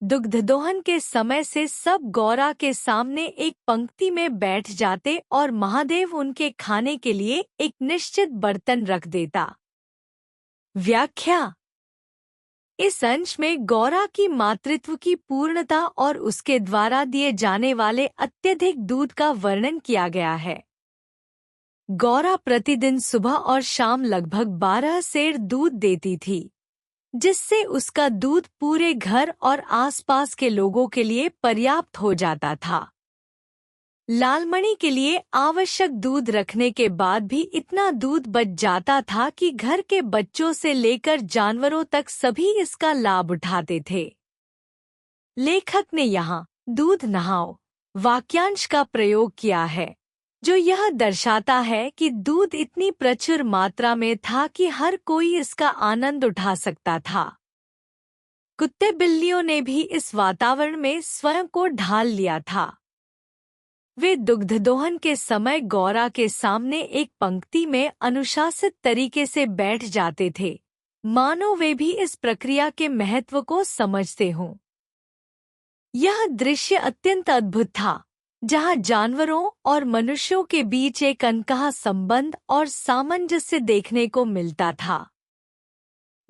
दुग्धदोहन के समय से सब गौरा के सामने एक पंक्ति में बैठ जाते और महादेव उनके खाने के लिए एक निश्चित बर्तन रख देता। व्याख्या। इस अंश में गौरा की मातृत्व की पूर्णता और उसके द्वारा दिए जाने वाले अत्यधिक दूध का वर्णन किया गया है। गौरा प्रतिदिन सुबह और शाम लगभग 12 सेर दूध देती थी, जिससे उसका दूध पूरे घर और आसपास के लोगों के लिए पर्याप्त हो जाता था। लालमणि के लिए आवश्यक दूध रखने के बाद भी इतना दूध बच जाता था कि घर के बच्चों से लेकर जानवरों तक सभी इसका लाभ उठाते थे। लेखक ने यहाँ दूध नहाओ वाक्यांश का प्रयोग किया है, जो यह दर्शाता है कि दूध इतनी प्रचुर मात्रा में था कि हर कोई इसका आनंद उठा सकता था। कुत्ते बिल्लियों ने भी इस वातावरण में स्वयं को ढाल लिया था। वे दुग्धदोहन के समय गौरा के सामने एक पंक्ति में अनुशासित तरीके से बैठ जाते थे, मानो वे भी इस प्रक्रिया के महत्व को समझते हों। यह दृश्य अत्यंत अद्भुत था, जहाँ जानवरों और मनुष्यों के बीच एक अनकहा संबंध और सामंजस्य देखने को मिलता था।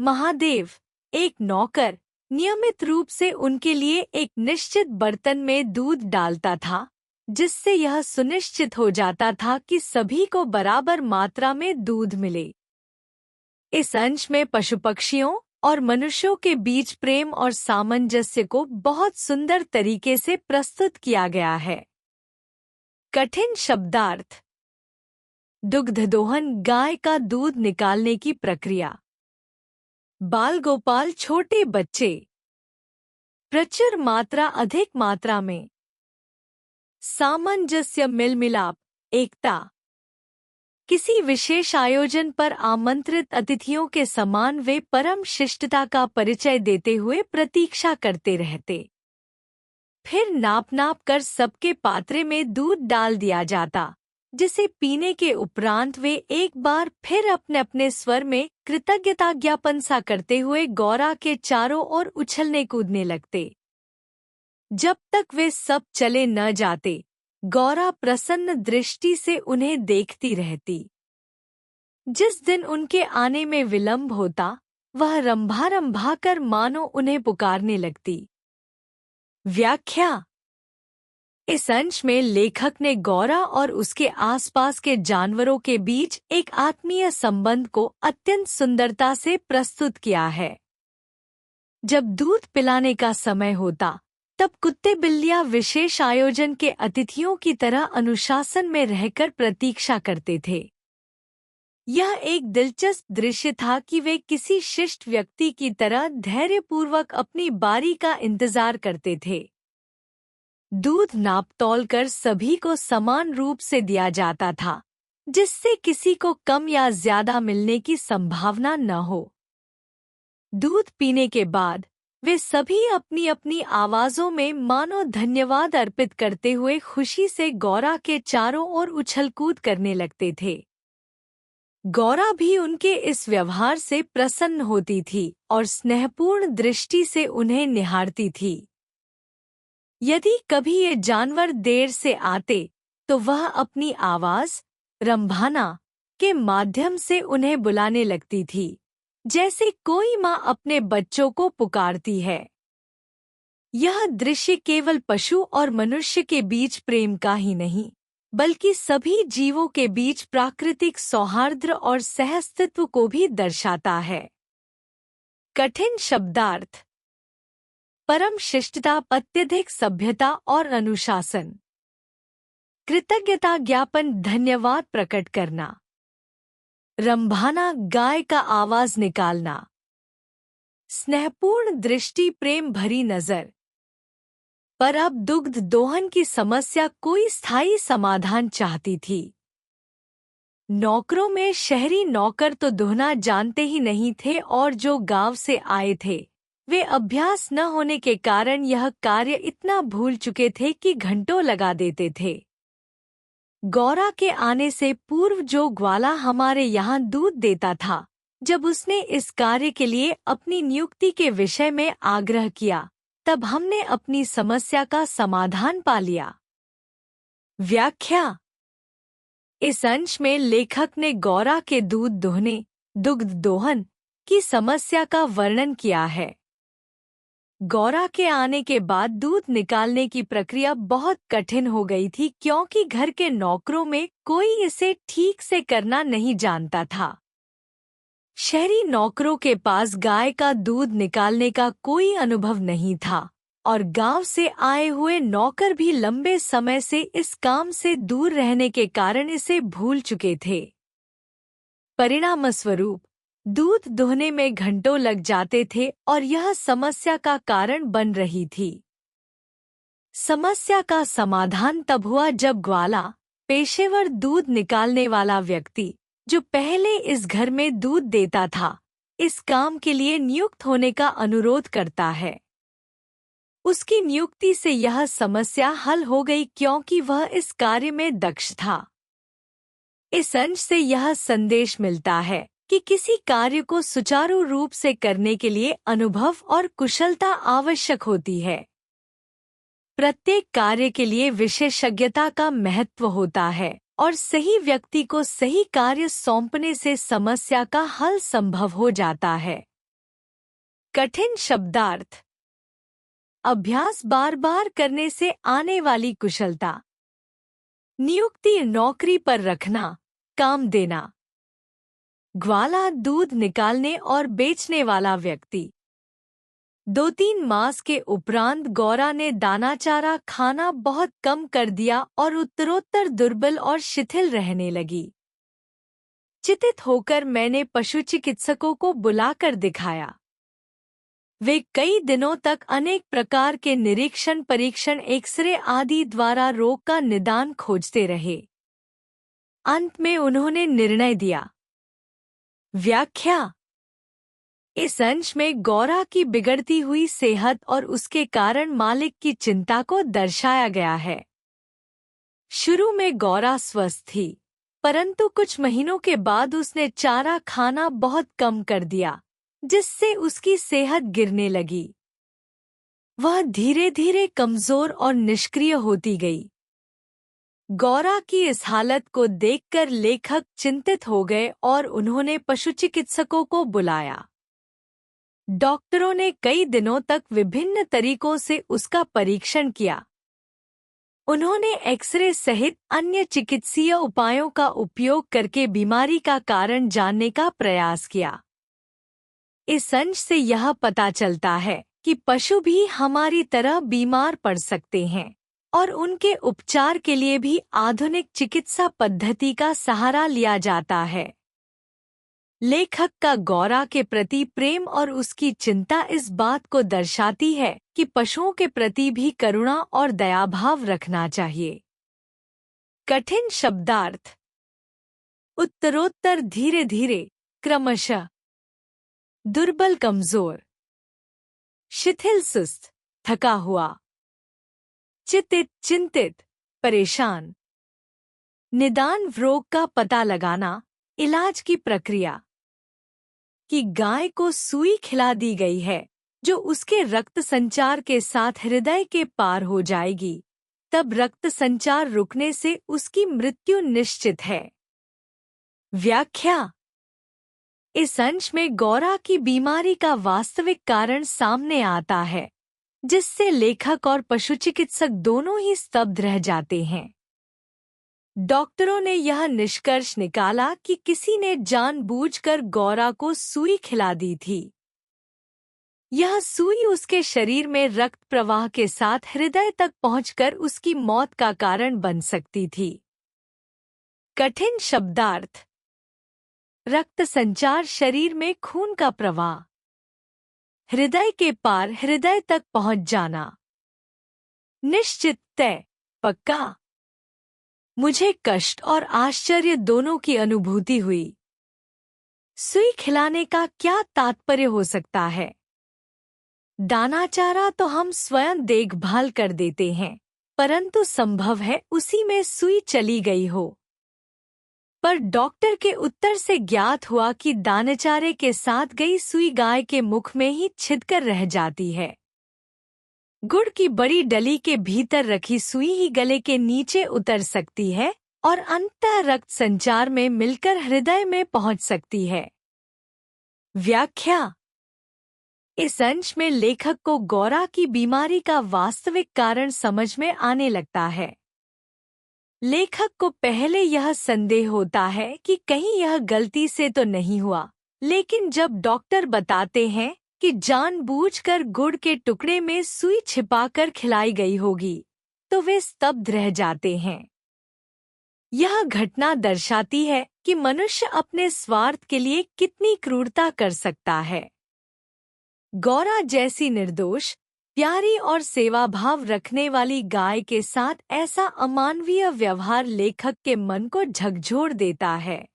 महादेव, एक नौकर, नियमित रूप से उनके लिए एक निश्चित बर्तन में दूध डालता था, जिससे यह सुनिश्चित हो जाता था कि सभी को बराबर मात्रा में दूध मिले। इस अंश में पशु पक्षियों और मनुष्यों के बीच प्रेम और सामंजस्य को बहुत सुंदर तरीके से प्रस्तुत किया गया है। कठिन शब्दार्थ। दुग्धदोहन, गाय का दूध निकालने की प्रक्रिया। बाल गोपाल, छोटे बच्चे। प्रचुर मात्रा, अधिक मात्रा में। सामंजस्य, मिलमिलाप, एकता। किसी विशेष आयोजन पर आमंत्रित अतिथियों के समान वे परम शिष्टता का परिचय देते हुए प्रतीक्षा करते रहते। फिर नाप कर सबके पात्रे में दूध डाल दिया जाता, जिसे पीने के उपरांत वे एक बार फिर अपने अपने स्वर में कृतज्ञता ज्ञापन सा करते हुए गौरा के चारों ओर उछलने कूदने लगते। जब तक वे सब चले न जाते, गौरा प्रसन्न दृष्टि से उन्हें देखती रहती। जिस दिन उनके आने में विलंब होता, वह रंभा रंभा कर मानो उन्हें पुकारने लगती। व्याख्या। इस अंश में लेखक ने गौरा और उसके आसपास के जानवरों के बीच एक आत्मीय संबंध को अत्यंत सुंदरता से प्रस्तुत किया है। जब दूध पिलाने का समय होता, तब कुत्ते बिल्लियां विशेष आयोजन के अतिथियों की तरह अनुशासन में रहकर प्रतीक्षा करते थे। यह एक दिलचस्प दृश्य था कि वे किसी शिष्ट व्यक्ति की तरह धैर्यपूर्वक अपनी बारी का इंतजार करते थे। दूध नाप तौल कर सभी को समान रूप से दिया जाता था, जिससे किसी को कम या ज्यादा मिलने की संभावना न हो। दूध पीने के बाद वे सभी अपनी अपनी आवाजों में मानो धन्यवाद अर्पित करते हुए खुशी से गौरा के चारों ओर उछलकूद करने लगते थे। गौरा भी उनके इस व्यवहार से प्रसन्न होती थी और स्नेहपूर्ण दृष्टि से उन्हें निहारती थी। यदि कभी ये जानवर देर से आते, तो वह अपनी आवाज रंभाना के माध्यम से उन्हें बुलाने लगती थी, जैसे कोई माँ अपने बच्चों को पुकारती है। यह दृश्य केवल पशु और मनुष्य के बीच प्रेम का ही नहीं, बल्कि सभी जीवों के बीच प्राकृतिक सौहार्द और सहअस्तित्व को भी दर्शाता है। कठिन शब्दार्थ। परम शिष्टता, अत्यधिक सभ्यता और अनुशासन। कृतज्ञता ज्ञापन, धन्यवाद प्रकट करना। रंभाना, गाय का आवाज निकालना। स्नेहपूर्ण दृष्टि, प्रेम भरी नजर। पर अब दुग्ध दोहन की समस्या कोई स्थायी समाधान चाहती थी। नौकरों में शहरी नौकर तो दोहना जानते ही नहीं थे और जो गांव से आए थे वे अभ्यास न होने के कारण यह कार्य इतना भूल चुके थे कि घंटों लगा देते थे। गौरा के आने से पूर्व जो ग्वाला हमारे यहाँ दूध देता था, जब उसने इस कार्य के लिए अपनी नियुक्ति के विषय में आग्रह किया, तब हमने अपनी समस्या का समाधान पा लिया। व्याख्या। इस अंश में लेखक ने गौरा के दूध दोहने, दुग्ध दोहन की समस्या का वर्णन किया है। गौरा के आने के बाद दूध निकालने की प्रक्रिया बहुत कठिन हो गई थी क्योंकि घर के नौकरों में कोई इसे ठीक से करना नहीं जानता था। शहरी नौकरों के पास गाय का दूध निकालने का कोई अनुभव नहीं था और गांव से आए हुए नौकर भी लंबे समय से इस काम से दूर रहने के कारण इसे भूल चुके थे। परिणामस्वरूप दूध दोहने में घंटों लग जाते थे और यह समस्या का कारण बन रही थी। समस्या का समाधान तब हुआ जब ग्वाला, पेशेवर दूध निकालने वाला व्यक्ति, जो पहले इस घर में दूध देता था, इस काम के लिए नियुक्त होने का अनुरोध करता है। उसकी नियुक्ति से यह समस्या हल हो गई क्योंकि वह इस कार्य में दक्ष था। इस अंश से यह संदेश मिलता है कि किसी कार्य को सुचारू रूप से करने के लिए अनुभव और कुशलता आवश्यक होती है। प्रत्येक कार्य के लिए विशेषज्ञता का महत्व होता है और सही व्यक्ति को सही कार्य सौंपने से समस्या का हल संभव हो जाता है। कठिन शब्दार्थ। अभ्यास बार बार करने से आने वाली कुशलता। नियुक्ति नौकरी पर रखना, काम देना। ग्वाला दूध निकालने और बेचने वाला व्यक्ति। 2-3 मास के उपरांत गौरा ने दाना चारा खाना बहुत कम कर दिया और उत्तरोत्तर दुर्बल और शिथिल रहने लगी। चिंतित होकर मैंने पशु चिकित्सकों को बुलाकर दिखाया। वे कई दिनों तक अनेक प्रकार के निरीक्षण, परीक्षण, एक्सरे आदि द्वारा रोग का निदान खोजते रहे। अंत में उन्होंने निर्णय दिया। व्याख्या। इस अंश में गौरा की बिगड़ती हुई सेहत और उसके कारण मालिक की चिंता को दर्शाया गया है। शुरू में गौरा स्वस्थ थी, परंतु कुछ महीनों के बाद उसने चारा खाना बहुत कम कर दिया, जिससे उसकी सेहत गिरने लगी। वह धीरे धीरे कमजोर और निष्क्रिय होती गई। गौरा की इस हालत को देखकर लेखक चिंतित हो गए और उन्होंने पशुचिकित्सकों को बुलाया। डॉक्टरों ने कई दिनों तक विभिन्न तरीकों से उसका परीक्षण किया। उन्होंने एक्सरे सहित अन्य चिकित्सीय उपायों का उपयोग करके बीमारी का कारण जानने का प्रयास किया। इस अंश से यह पता चलता है कि पशु भी हमारी तरह बीमार पड़ सकते हैं और उनके उपचार के लिए भी आधुनिक चिकित्सा पद्धति का सहारा लिया जाता है। लेखक का गौरा के प्रति प्रेम और उसकी चिंता इस बात को दर्शाती है कि पशुओं के प्रति भी करुणा और दयाभाव रखना चाहिए। कठिन शब्दार्थ। उत्तरोत्तर धीरे धीरे, क्रमशः। दुर्बल, कमजोर। शिथिल, सुस्त, थका हुआ। चिंतित, चिंतित, परेशान। निदान, रोग का पता लगाना, इलाज की प्रक्रिया। कि गाय को सुई खिला दी गई है जो उसके रक्त संचार के साथ हृदय के पार हो जाएगी, तब रक्त संचार रुकने से उसकी मृत्यु निश्चित है। व्याख्या। इस अंश में गौरा की बीमारी का वास्तविक कारण सामने आता है, जिससे लेखक और पशुचिकित्सक दोनों ही स्तब्ध रह जाते हैं। डॉक्टरों ने यह निष्कर्ष निकाला कि किसी ने जानबूझकर गौरा को सुई खिला दी थी। यह सुई उसके शरीर में रक्त प्रवाह के साथ हृदय तक पहुंचकर उसकी मौत का कारण बन सकती थी। कठिन शब्दार्थ। रक्त संचार, शरीर में खून का प्रवाह। हृदय के पार, हृदय तक पहुंच जाना। निश्चित, तय, पक्का। मुझे कष्ट और आश्चर्य दोनों की अनुभूति हुई। सुई खिलाने का क्या तात्पर्य हो सकता है? दाना चारा तो हम स्वयं देखभाल कर देते हैं, परंतु संभव है उसी में सुई चली गई हो। पर डॉक्टर के उत्तर से ज्ञात हुआ कि दानचारे के साथ गई सुई गाय के मुख में ही छिदकर रह जाती है। गुड़ की बड़ी डली के भीतर रखी सुई ही गले के नीचे उतर सकती है और अंतः रक्त संचार में मिलकर हृदय में पहुंच सकती है। व्याख्या। इस अंश में लेखक को गौरा की बीमारी का वास्तविक कारण समझ में आने लगता है। लेखक को पहले यह संदेह होता है कि कहीं यह गलती से तो नहीं हुआ, लेकिन जब डॉक्टर बताते हैं कि जानबूझकर गुड़ के टुकड़े में सुई छिपाकर खिलाई गई होगी, तो वे स्तब्ध रह जाते हैं। यह घटना दर्शाती है कि मनुष्य अपने स्वार्थ के लिए कितनी क्रूरता कर सकता है। गौरा जैसी निर्दोष, प्यारी और सेवाभाव रखने वाली गाय के साथ ऐसा अमानवीय व्यवहार लेखक के मन को झकझोर देता है।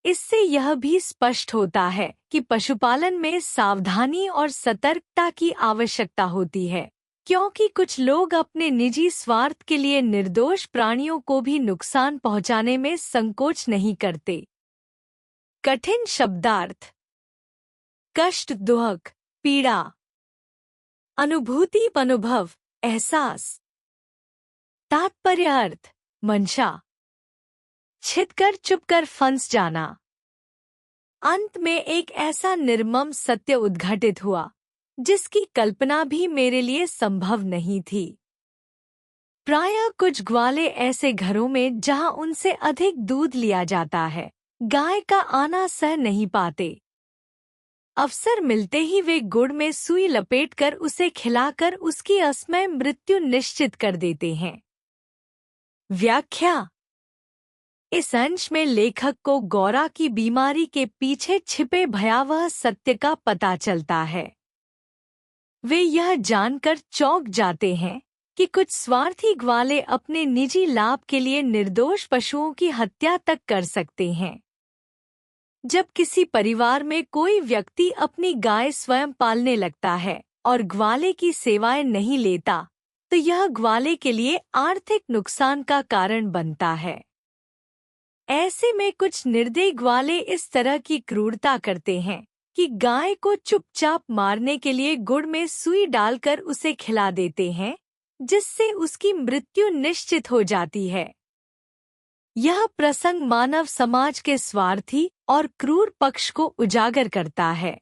इससे यह भी स्पष्ट होता है कि पशुपालन में सावधानी और सतर्कता की आवश्यकता होती है, क्योंकि कुछ लोग अपने निजी स्वार्थ के लिए निर्दोष प्राणियों को भी नुकसान पहुंचाने में संकोच नहीं करते। कठिन शब्दार्थ। कष्ट, दुख, पीड़ा। अनुभूति, अनुभव, एहसास। तात्पर्य, अर्थ, मंशा। छिदकर, चुपकर, फंस जाना। अंत में एक ऐसा निर्मम सत्य उद्घाटित हुआ जिसकी कल्पना भी मेरे लिए संभव नहीं थी। प्रायः कुछ ग्वाले ऐसे घरों में जहां उनसे अधिक दूध लिया जाता है, गाय का आना सह नहीं पाते। अवसर मिलते ही वे गुड़ में सुई लपेटकर उसे खिलाकर उसकी असमय मृत्यु निश्चित कर देते हैं। व्याख्या। इस अंश में लेखक को गौरा की बीमारी के पीछे छिपे भयावह सत्य का पता चलता है। वे यह जानकर चौंक जाते हैं कि कुछ स्वार्थी ग्वाले अपने निजी लाभ के लिए निर्दोष पशुओं की हत्या तक कर सकते हैं। जब किसी परिवार में कोई व्यक्ति अपनी गाय स्वयं पालने लगता है और ग्वाले की सेवाएं नहीं लेता, तो यह ग्वाले के लिए आर्थिक नुकसान का कारण बनता है। ऐसे में कुछ निर्दयी ग्वाले इस तरह की क्रूरता करते हैं कि गाय को चुपचाप मारने के लिए गुड़ में सुई डालकर उसे खिला देते हैं, जिससे उसकी मृत्यु निश्चित हो जाती है। यह प्रसंग मानव समाज के स्वार्थी और क्रूर पक्ष को उजागर करता है।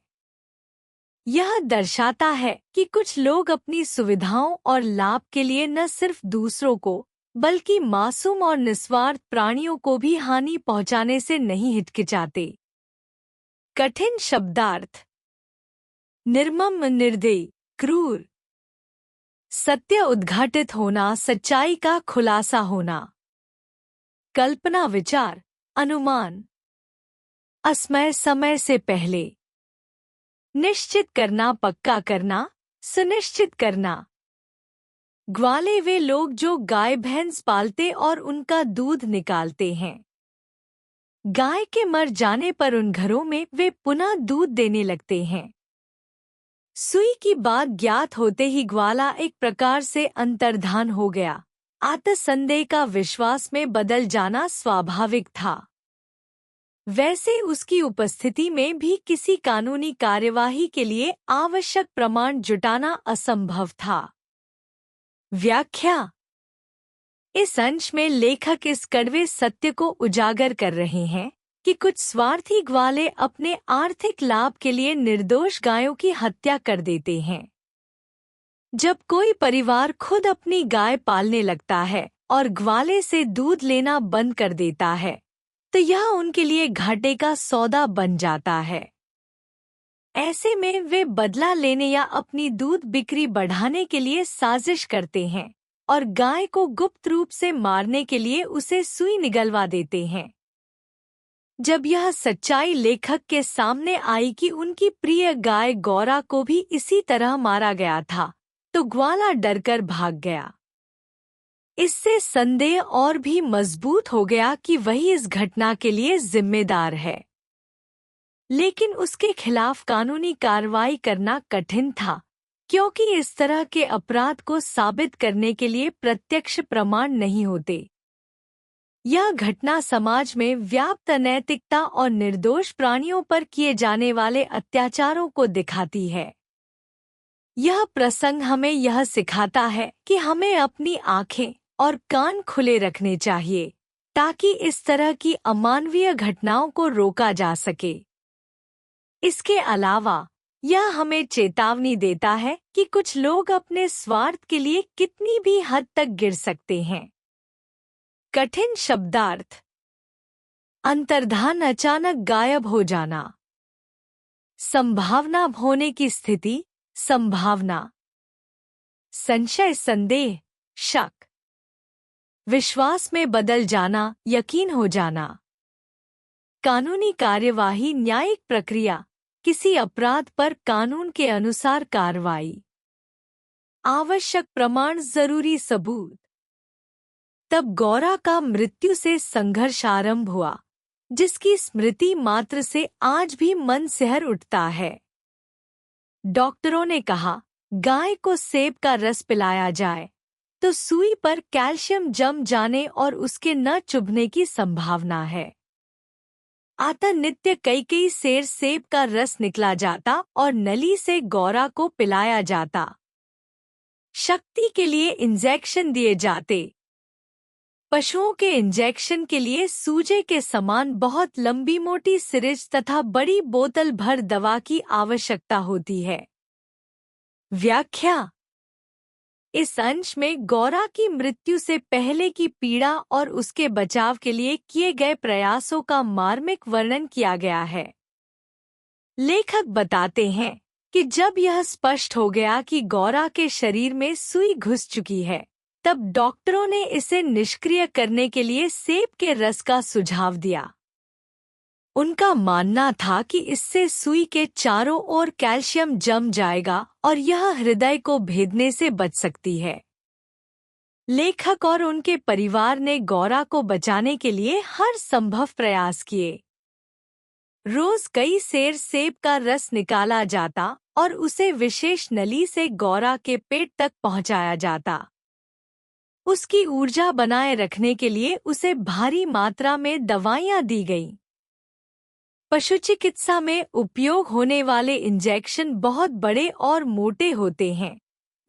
यह दर्शाता है कि कुछ लोग अपनी सुविधाओं और लाभ के लिए न सिर्फ दूसरों को, बल्कि मासूम और निस्वार्थ प्राणियों को भी हानि पहुंचाने से नहीं हिचकिचाते। कठिन शब्दार्थ। निर्मम, निर्दयी, क्रूर। सत्य उद्घाटित होना, सच्चाई का खुलासा होना। कल्पना, विचार, अनुमान। असमय, समय से पहले। निश्चित करना, पक्का करना, सुनिश्चित करना। ग्वाले वे लोग जो गाय भैंस पालते और उनका दूध निकालते हैं। गाय के मर जाने पर उन घरों में वे पुनः दूध देने लगते हैं। सुई की बात ज्ञात होते ही ग्वाला एक प्रकार से अंतर्धान हो गया। आत्मसंदेह का विश्वास में बदल जाना स्वाभाविक था। वैसे उसकी उपस्थिति में भी किसी कानूनी कार्यवाही के लिए आवश्यक प्रमाण जुटाना असंभव था। व्याख्या। इस अंश में लेखक इस कड़वे सत्य को उजागर कर रहे हैं कि कुछ स्वार्थी ग्वाले अपने आर्थिक लाभ के लिए निर्दोष गायों की हत्या कर देते हैं। जब कोई परिवार खुद अपनी गाय पालने लगता है और ग्वाले से दूध लेना बंद कर देता है, तो यह उनके लिए घाटे का सौदा बन जाता है। ऐसे में वे बदला लेने या अपनी दूध बिक्री बढ़ाने के लिए साजिश करते हैं और गाय को गुप्त रूप से मारने के लिए उसे सुई निगलवा देते हैं। जब यह सच्चाई लेखक के सामने आई कि उनकी प्रिय गाय गौरा को भी इसी तरह मारा गया था, तो ग्वाला डरकर भाग गया। इससे संदेह और भी मजबूत हो गया कि वही इस घटना के लिए जिम्मेदार है। लेकिन उसके खिलाफ कानूनी कार्रवाई करना कठिन था, क्योंकि इस तरह के अपराध को साबित करने के लिए प्रत्यक्ष प्रमाण नहीं होते। यह घटना समाज में व्याप्त अनैतिकता और निर्दोष प्राणियों पर किए जाने वाले अत्याचारों को दिखाती है। यह प्रसंग हमें यह सिखाता है कि हमें अपनी आंखें और कान खुले रखने चाहिए, ताकि इस तरह की अमानवीय घटनाओं को रोका जा सके। इसके अलावा यह हमें चेतावनी देता है कि कुछ लोग अपने स्वार्थ के लिए कितनी भी हद तक गिर सकते हैं। कठिन शब्दार्थ। अंतर्धान, अचानक गायब हो जाना। संभावना होने की स्थिति, संभावना। संशय, संदेह, शक। विश्वास में बदल जाना, यकीन हो जाना। कानूनी कार्यवाही, न्यायिक प्रक्रिया, किसी अपराध पर कानून के अनुसार कार्रवाई। आवश्यक प्रमाण, जरूरी सबूत। तब गौरा का मृत्यु से संघर्ष आरंभ हुआ, जिसकी स्मृति मात्र से आज भी मन सिहर उठता है। डॉक्टरों ने कहा, गाय को सेब का रस पिलाया जाए तो सुई पर कैल्शियम जम जाने और उसके न चुभने की संभावना है। अतः नित्य कई सेर सेब का रस निकला जाता और नली से गौरा को पिलाया जाता। शक्ति के लिए इंजेक्शन दिए जाते। पशुओं के इंजेक्शन के लिए सूजे के समान बहुत लंबी मोटी सिरिंज तथा बड़ी बोतल भर दवा की आवश्यकता होती है। व्याख्या। इस अंश में गौरा की मृत्यु से पहले की पीड़ा और उसके बचाव के लिए किए गए प्रयासों का मार्मिक वर्णन किया गया है। लेखक बताते हैं कि जब यह स्पष्ट हो गया कि गौरा के शरीर में सुई घुस चुकी है, तब डॉक्टरों ने इसे निष्क्रिय करने के लिए सेब के रस का सुझाव दिया। उनका मानना था कि इससे सुई के चारों ओर कैल्शियम जम जाएगा और यह हृदय को भेदने से बच सकती है। लेखक और उनके परिवार ने गौरा को बचाने के लिए हर संभव प्रयास किए। रोज कई सेर सेब का रस निकाला जाता और उसे विशेष नली से गौरा के पेट तक पहुंचाया जाता। उसकी ऊर्जा बनाए रखने के लिए उसे भारी मात्रा में दवाइयां दी गईं। पशु चिकित्सा में उपयोग होने वाले इंजेक्शन बहुत बड़े और मोटे होते हैं,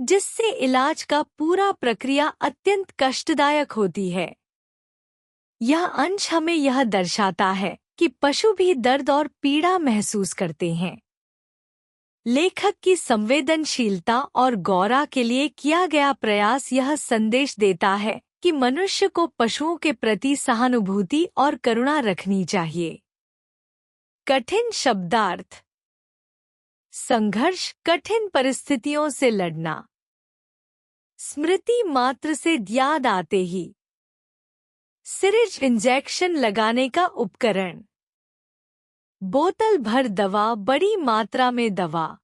जिससे इलाज का पूरा प्रक्रिया अत्यंत कष्टदायक होती है। यह अंश हमें यह दर्शाता है कि पशु भी दर्द और पीड़ा महसूस करते हैं। लेखक की संवेदनशीलता और गौरा के लिए किया गया प्रयास यह संदेश देता है कि मनुष्य को पशुओं के प्रति सहानुभूति और करुणा रखनी चाहिए। कठिन शब्दार्थ। संघर्ष, कठिन परिस्थितियों से लड़ना। स्मृति मात्र से याद आते ही। सिरिंज, इंजेक्शन लगाने का उपकरण। बोतल भर दवा, बड़ी मात्रा में दवा।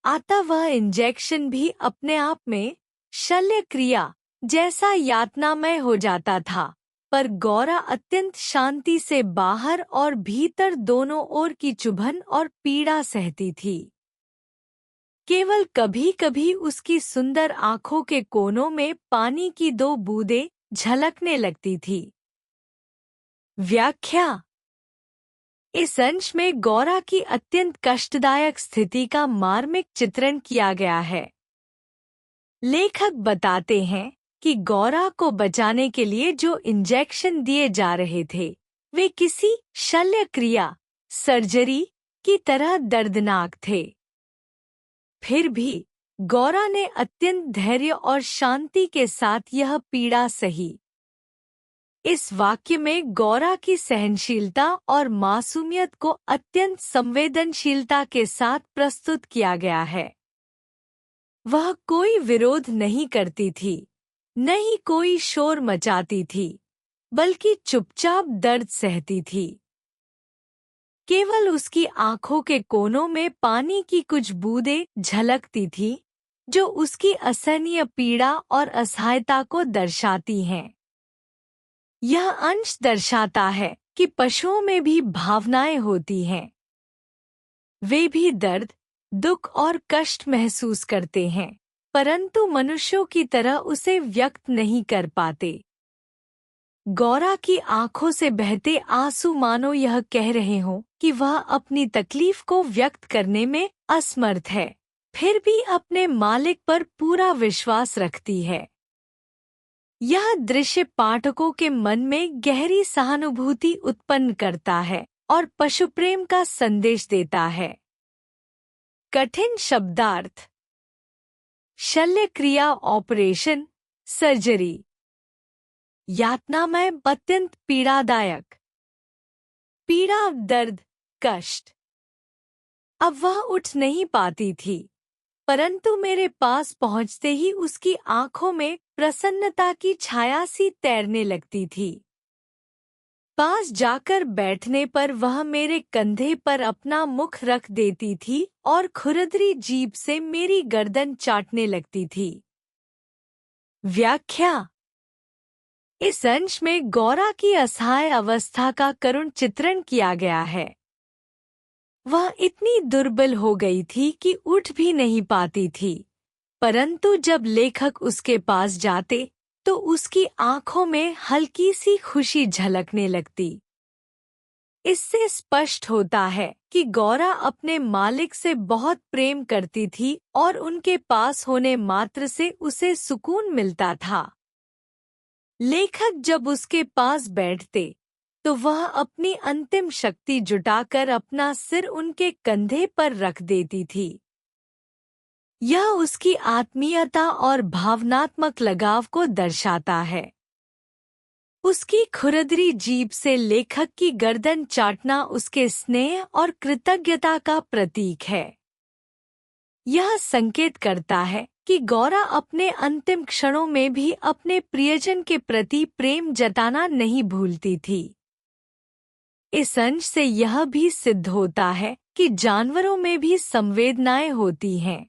अतः वह इंजेक्शन भी अपने आप में शल्य क्रिया जैसा यातनामय हो जाता था, पर गौरा अत्यंत शांति से बाहर और भीतर दोनों ओर की चुभन और पीड़ा सहती थी। केवल कभी-कभी उसकी सुंदर आंखों के कोनों में पानी की 2 बूंदें झलकने लगती थी। व्याख्या। इस अंश में गौरा की अत्यंत कष्टदायक स्थिति का मार्मिक चित्रण किया गया है। लेखक बताते हैं कि गौरा को बचाने के लिए जो इंजेक्शन दिए जा रहे थे, वे किसी शल्य क्रिया, सर्जरी की तरह दर्दनाक थे। फिर भी गौरा ने अत्यंत धैर्य और शांति के साथ यह पीड़ा सही। इस वाक्य में गौरा की सहनशीलता और मासूमियत को अत्यंत संवेदनशीलता के साथ प्रस्तुत किया गया है। वह कोई विरोध नहीं करती थी, न ही कोई शोर मचाती थी, बल्कि चुपचाप दर्द सहती थी। केवल उसकी आंखों के कोनों में पानी की कुछ बूंदें झलकती थीं, जो उसकी असहनीय पीड़ा और असहायता को दर्शाती हैं। यह अंश दर्शाता है कि पशुओं में भी भावनाएं होती हैं। वे भी दर्द, दुख और कष्ट महसूस करते हैं, परंतु मनुष्यों की तरह उसे व्यक्त नहीं कर पाते। गौरा की आंखों से बहते आंसू मानो यह कह रहे हों कि वह अपनी तकलीफ को व्यक्त करने में असमर्थ है, फिर भी अपने मालिक पर पूरा विश्वास रखती है। यह दृश्य पाठकों के मन में गहरी सहानुभूति उत्पन्न करता है और पशु प्रेम का संदेश देता है। कठिन शब्दार्थ। शल्य क्रिया, ऑपरेशन, सर्जरी। यातनामय, अत्यंत पीड़ादायक। पीड़ा, दर्द, कष्ट। अब वह उठ नहीं पाती थी, परंतु मेरे पास पहुंचते ही उसकी आंखों में प्रसन्नता की छाया सी तैरने लगती थी। पास जाकर बैठने पर वह मेरे कंधे पर अपना मुख रख देती थी और खुरदरी जीभ से मेरी गर्दन चाटने लगती थी। व्याख्या। इस अंश में गौरा की असहाय अवस्था का करुण चित्रण किया गया है। वह इतनी दुर्बल हो गई थी कि उठ भी नहीं पाती थी, परंतु जब लेखक उसके पास जाते तो उसकी आंखों में हल्की सी खुशी झलकने लगती। इससे स्पष्ट होता है कि गौरा अपने मालिक से बहुत प्रेम करती थी और उनके पास होने मात्र से उसे सुकून मिलता था। लेखक जब उसके पास बैठते तो वह अपनी अंतिम शक्ति जुटाकर अपना सिर उनके कंधे पर रख देती थी। यह उसकी आत्मीयता और भावनात्मक लगाव को दर्शाता है। उसकी खुरदरी जीभ से लेखक की गर्दन चाटना उसके स्नेह और कृतज्ञता का प्रतीक है। यह संकेत करता है कि गौरा अपने अंतिम क्षणों में भी अपने प्रियजन के प्रति प्रेम जताना नहीं भूलती थी। इस अंश से यह भी सिद्ध होता है कि जानवरों में भी संवेदनाएं होती हैं।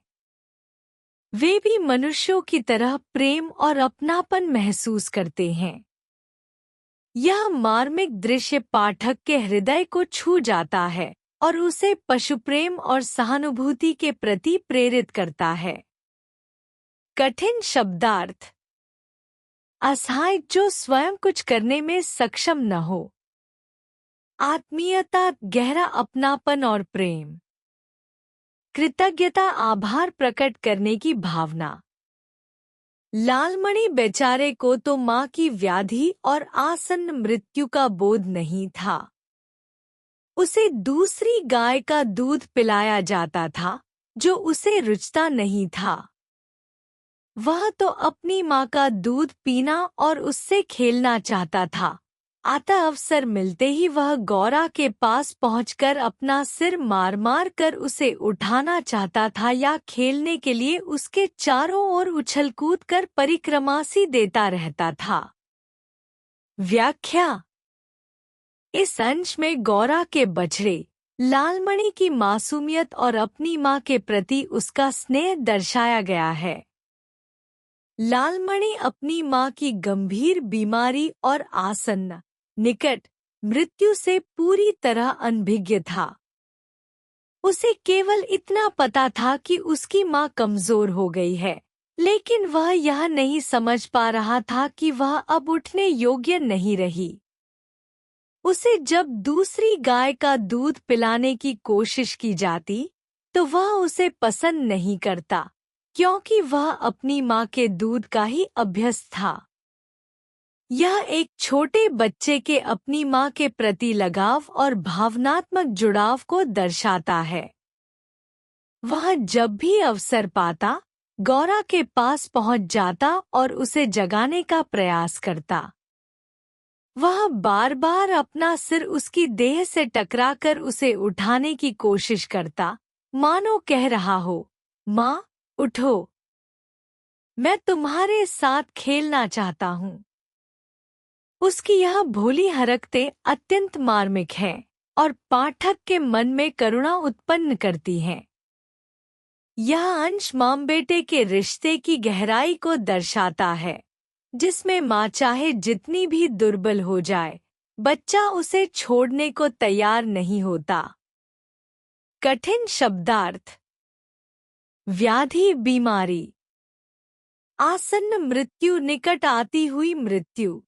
वे भी मनुष्यों की तरह प्रेम और अपनापन महसूस करते हैं। यह मार्मिक दृश्य पाठक के हृदय को छू जाता है और उसे पशुप्रेम और सहानुभूति के प्रति प्रेरित करता है। कठिन शब्दार्थ। असहाय, जो स्वयं कुछ करने में सक्षम न हो। आत्मीयता, गहरा अपनापन और प्रेम। कृतज्ञता, आभार प्रकट करने की भावना। लालमणि बेचारे को तो मां की व्याधि और आसन्न मृत्यु का बोध नहीं था। उसे दूसरी गाय का दूध पिलाया जाता था जो उसे रुचता नहीं था। वह तो अपनी मां का दूध पीना और उससे खेलना चाहता था। आता अवसर मिलते ही वह गौरा के पास पहुंचकर अपना सिर मार मार कर उसे उठाना चाहता था या खेलने के लिए उसके चारों ओर उछल कूद कर परिक्रमा सी देता रहता था। व्याख्या। इस अंश में गौरा के बछड़े लालमणि की मासूमियत और अपनी मां के प्रति उसका स्नेह दर्शाया गया है। लालमणि अपनी मां की गंभीर बीमारी और आसन्न निकट मृत्यु से पूरी तरह अनभिज्ञ था। उसे केवल इतना पता था कि उसकी मां कमजोर हो गई है, लेकिन वह यह नहीं समझ पा रहा था कि वह अब उठने योग्य नहीं रही। उसे जब दूसरी गाय का दूध पिलाने की कोशिश की जाती तो वह उसे पसंद नहीं करता, क्योंकि वह अपनी मां के दूध का ही अभ्यस्त था। यह एक छोटे बच्चे के अपनी मां के प्रति लगाव और भावनात्मक जुड़ाव को दर्शाता है। वह जब भी अवसर पाता गौरा के पास पहुंच जाता और उसे जगाने का प्रयास करता। वह बार बार अपना सिर उसकी देह से टकराकर उसे उठाने की कोशिश करता, मानो कह रहा हो, मां, उठो, मैं तुम्हारे साथ खेलना चाहता हूँ। उसकी यह भोली हरकतें अत्यंत मार्मिक हैं और पाठक के मन में करुणा उत्पन्न करती हैं। यह अंश माँ बेटे के रिश्ते की गहराई को दर्शाता है, जिसमें माँ चाहे जितनी भी दुर्बल हो जाए, बच्चा उसे छोड़ने को तैयार नहीं होता। कठिन शब्दार्थ। व्याधि, बीमारी। आसन्न मृत्यु, निकट आती हुई मृत्यु।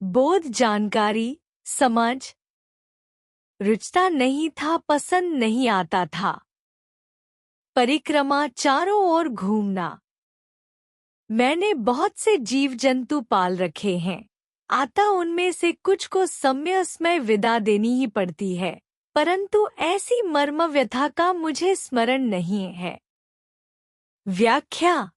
बोध, जानकारी, समझ। रुचता नहीं था, पसंद नहीं आता था। परिक्रमा, चारों ओर घूमना। मैंने बहुत से जीव जंतु पाल रखे हैं, अतः उनमें से कुछ को समय विदा देनी ही पड़ती है, परंतु ऐसी मर्म व्यथा का मुझे स्मरण नहीं है। व्याख्या।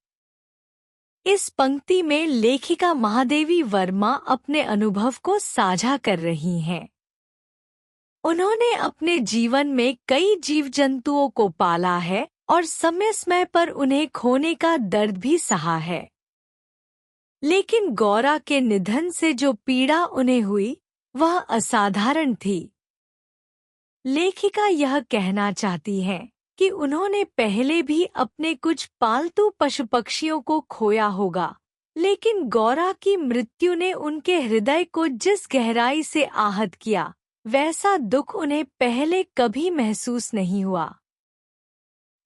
इस पंक्ति में लेखिका महादेवी वर्मा अपने अनुभव को साझा कर रही हैं। उन्होंने अपने जीवन में कई जीव जंतुओं को पाला है और समय समय पर उन्हें खोने का दर्द भी सहा है। लेकिन गौरा के निधन से जो पीड़ा उन्हें हुई वह असाधारण थी। लेखिका यह कहना चाहती हैं कि उन्होंने पहले भी अपने कुछ पालतू पशु पक्षियों को खोया होगा, लेकिन गौरा की मृत्यु ने उनके हृदय को जिस गहराई से आहत किया, वैसा दुख उन्हें पहले कभी महसूस नहीं हुआ।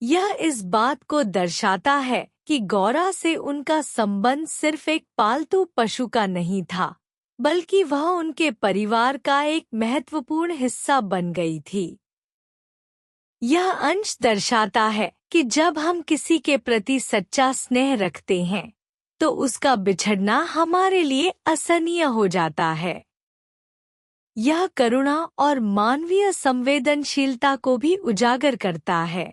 यह इस बात को दर्शाता है कि गौरा से उनका संबंध सिर्फ एक पालतू पशु का नहीं था, बल्कि वह उनके परिवार का एक महत्वपूर्ण हिस्सा बन गई थी। यह अंश दर्शाता है कि जब हम किसी के प्रति सच्चा स्नेह रखते हैं, तो उसका बिछड़ना हमारे लिए असहनीय हो जाता है। यह करुणा और मानवीय संवेदनशीलता को भी उजागर करता है।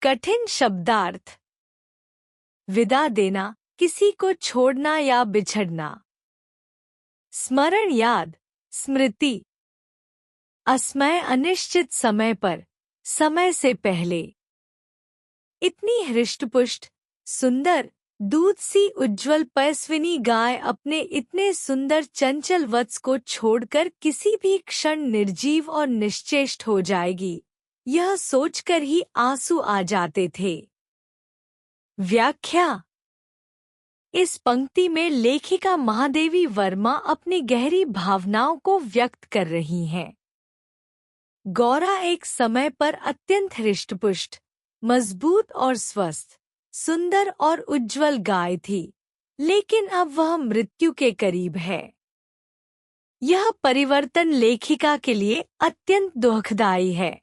कठिन शब्दार्थ। विदा देना, किसी को छोड़ना या बिछड़ना। स्मरण, याद, स्मृति। असमय, अनिश्चित समय पर, समय से पहले। इतनी हृष्टपुष्ट, सुंदर, दूध सी उज्ज्वल पयस्विनी गाय अपने इतने सुंदर चंचल वत्स को छोड़कर किसी भी क्षण निर्जीव और निश्चेष्ट हो जाएगी, यह सोचकर ही आंसू आ जाते थे। व्याख्या। इस पंक्ति में लेखिका महादेवी वर्मा अपनी गहरी भावनाओं को व्यक्त कर रही हैं। गौरा एक समय पर अत्यंत हृष्टपुष्ट, मजबूत और स्वस्थ, सुंदर और उज्ज्वल गाय थी, लेकिन अब वह मृत्यु के करीब है। यह परिवर्तन लेखिका के लिए अत्यंत दुखदायी है।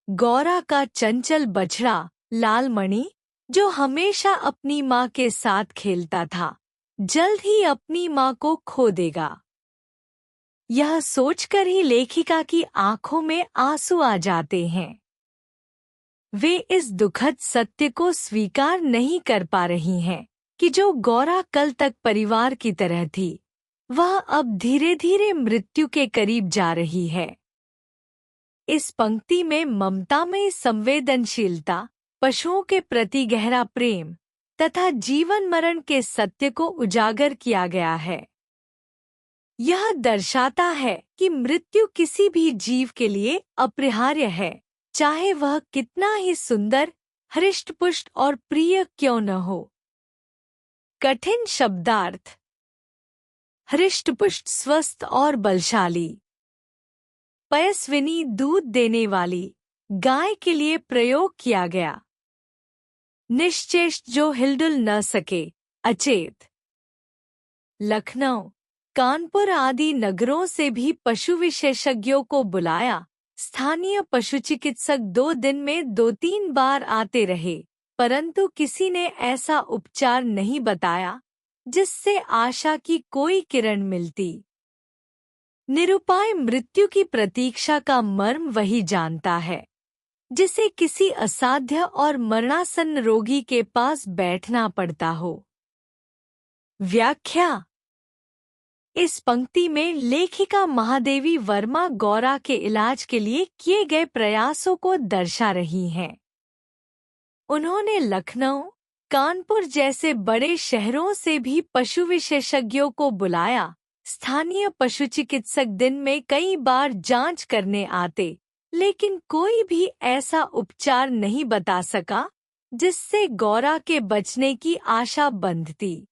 गौरा का चंचल बछड़ा लालमणि, जो हमेशा अपनी माँ के साथ खेलता था, जल्द ही अपनी माँ को खो देगा। यह सोचकर ही लेखिका की आंखों में आंसू आ जाते हैं। वे इस दुखद सत्य को स्वीकार नहीं कर पा रही हैं कि जो गौरा कल तक परिवार की तरह थी, वह अब धीरे धीरे मृत्यु के करीब जा रही है। इस पंक्ति में ममता में संवेदनशीलता, पशुओं के प्रति गहरा प्रेम तथा जीवन मरण के सत्य को उजागर किया गया है। यह दर्शाता है कि मृत्यु किसी भी जीव के लिए अपरिहार्य है, चाहे वह कितना ही सुंदर, हृष्टपुष्ट और प्रिय क्यों न हो। कठिन शब्दार्थ। हृष्टपुष्ट, स्वस्थ और बलशाली। पयस्विनी, दूध देने वाली गाय के लिए प्रयोग किया गया। निश्चेष्ट, जो हिलडुल न सके, अचेत। लखनऊ, कानपुर आदि नगरों से भी पशु विशेषज्ञों को बुलाया। स्थानीय पशु चिकित्सक 2 दिन में 2-3 बार आते रहे, परंतु किसी ने ऐसा उपचार नहीं बताया जिससे आशा की कोई किरण मिलती। निरुपाय मृत्यु की प्रतीक्षा का मर्म वही जानता है, जिसे किसी असाध्य और मरणासन्न रोगी के पास बैठना पड़ता हो। व्याख्या। इस पंक्ति में लेखिका महादेवी वर्मा गौरा के इलाज के लिए किए गए प्रयासों को दर्शा रही हैं। उन्होंने लखनऊ, कानपुर जैसे बड़े शहरों से भी पशु विशेषज्ञों को बुलाया। स्थानीय पशु चिकित्सक दिन में कई बार जांच करने आते, लेकिन कोई भी ऐसा उपचार नहीं बता सका जिससे गौरा के बचने की आशा बंधती।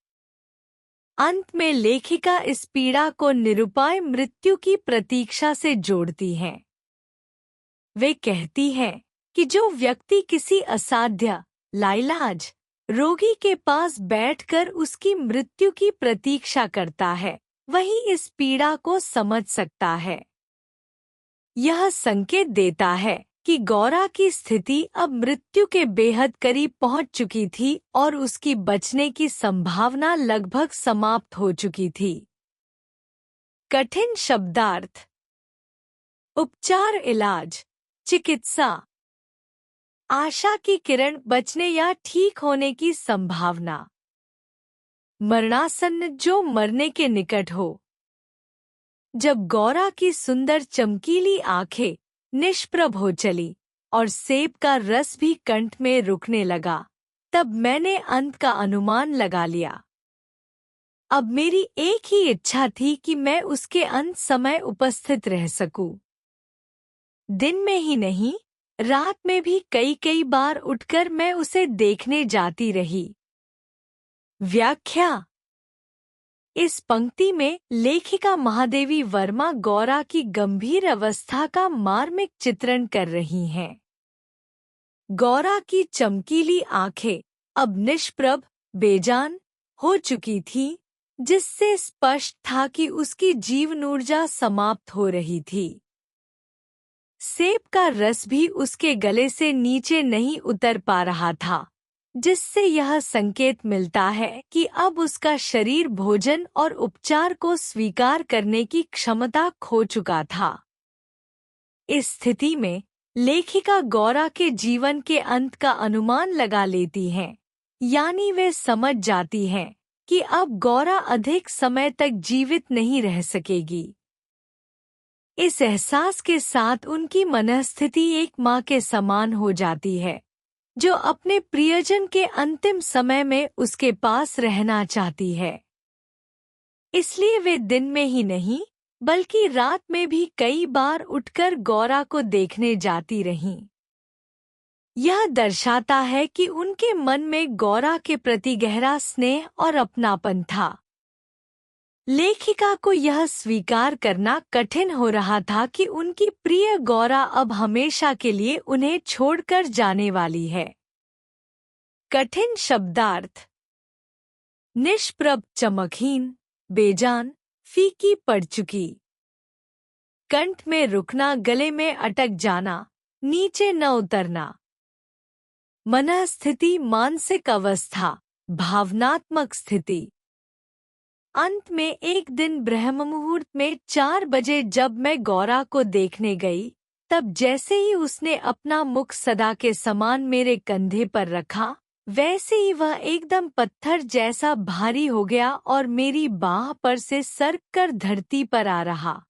अंत में लेखिका इस पीड़ा को निरुपाय मृत्यु की प्रतीक्षा से जोड़ती हैं। वे कहती हैं कि जो व्यक्ति किसी असाध्य, लाइलाज रोगी के पास बैठकर उसकी मृत्यु की प्रतीक्षा करता है, वही इस पीड़ा को समझ सकता है। यह संकेत देता है कि गौरा की स्थिति अब मृत्यु के बेहद करीब पहुंच चुकी थी और उसकी बचने की संभावना लगभग समाप्त हो चुकी थी। कठिन शब्दार्थ। उपचार, इलाज, चिकित्सा। आशा की किरण, बचने या ठीक होने की संभावना। मरणासन्न, जो मरने के निकट हो। जब गौरा की सुंदर चमकीली आंखें निष्प्रभ हो चली और सेब का रस भी कंठ में रुकने लगा, तब मैंने अंत का अनुमान लगा लिया। अब मेरी एक ही इच्छा थी कि मैं उसके अंत समय उपस्थित रह सकूं। दिन में ही नहीं, रात में भी कई कई बार उठकर मैं उसे देखने जाती रही। व्याख्या। इस पंक्ति में लेखिका महादेवी वर्मा गौरा की गंभीर अवस्था का मार्मिक चित्रण कर रही हैं। गौरा की चमकीली आंखें अब निष्प्रभ, बेजान हो चुकी थीं, जिससे स्पष्ट था कि उसकी जीवन ऊर्जा समाप्त हो रही थी। सेब का रस भी उसके गले से नीचे नहीं उतर पा रहा था, जिससे यह संकेत मिलता है कि अब उसका शरीर भोजन और उपचार को स्वीकार करने की क्षमता खो चुका था। इस स्थिति में लेखिका गौरा के जीवन के अंत का अनुमान लगा लेती हैं, यानी वे समझ जाती हैं कि अब गौरा अधिक समय तक जीवित नहीं रह सकेगी। इस एहसास के साथ उनकी मनःस्थिति एक माँ के समान हो जाती है, जो अपने प्रियजन के अंतिम समय में उसके पास रहना चाहती है। इसलिए वे दिन में ही नहीं, बल्कि रात में भी कई बार उठकर गौरा को देखने जाती रहीं। यह दर्शाता है कि उनके मन में गौरा के प्रति गहरा स्नेह और अपनापन था। लेखिका को यह स्वीकार करना कठिन हो रहा था कि उनकी प्रिय गौरा अब हमेशा के लिए उन्हें छोड़कर जाने वाली है। कठिन शब्दार्थ। निष्प्रभ, चमकहीन, बेजान, फीकी पड़ चुकी। कंठ में रुकना, गले में अटक जाना, नीचे न उतरना। मनःस्थिति, मानसिक अवस्था, भावनात्मक स्थिति। अंत में एक दिन ब्रह्म मुहूर्त में 4 बजे जब मैं गौरा को देखने गई, तब जैसे ही उसने अपना मुख सदा के समान मेरे कंधे पर रखा, वैसे ही वह एकदम पत्थर जैसा भारी हो गया और मेरी बाह पर से सरक कर धरती पर आ रहा।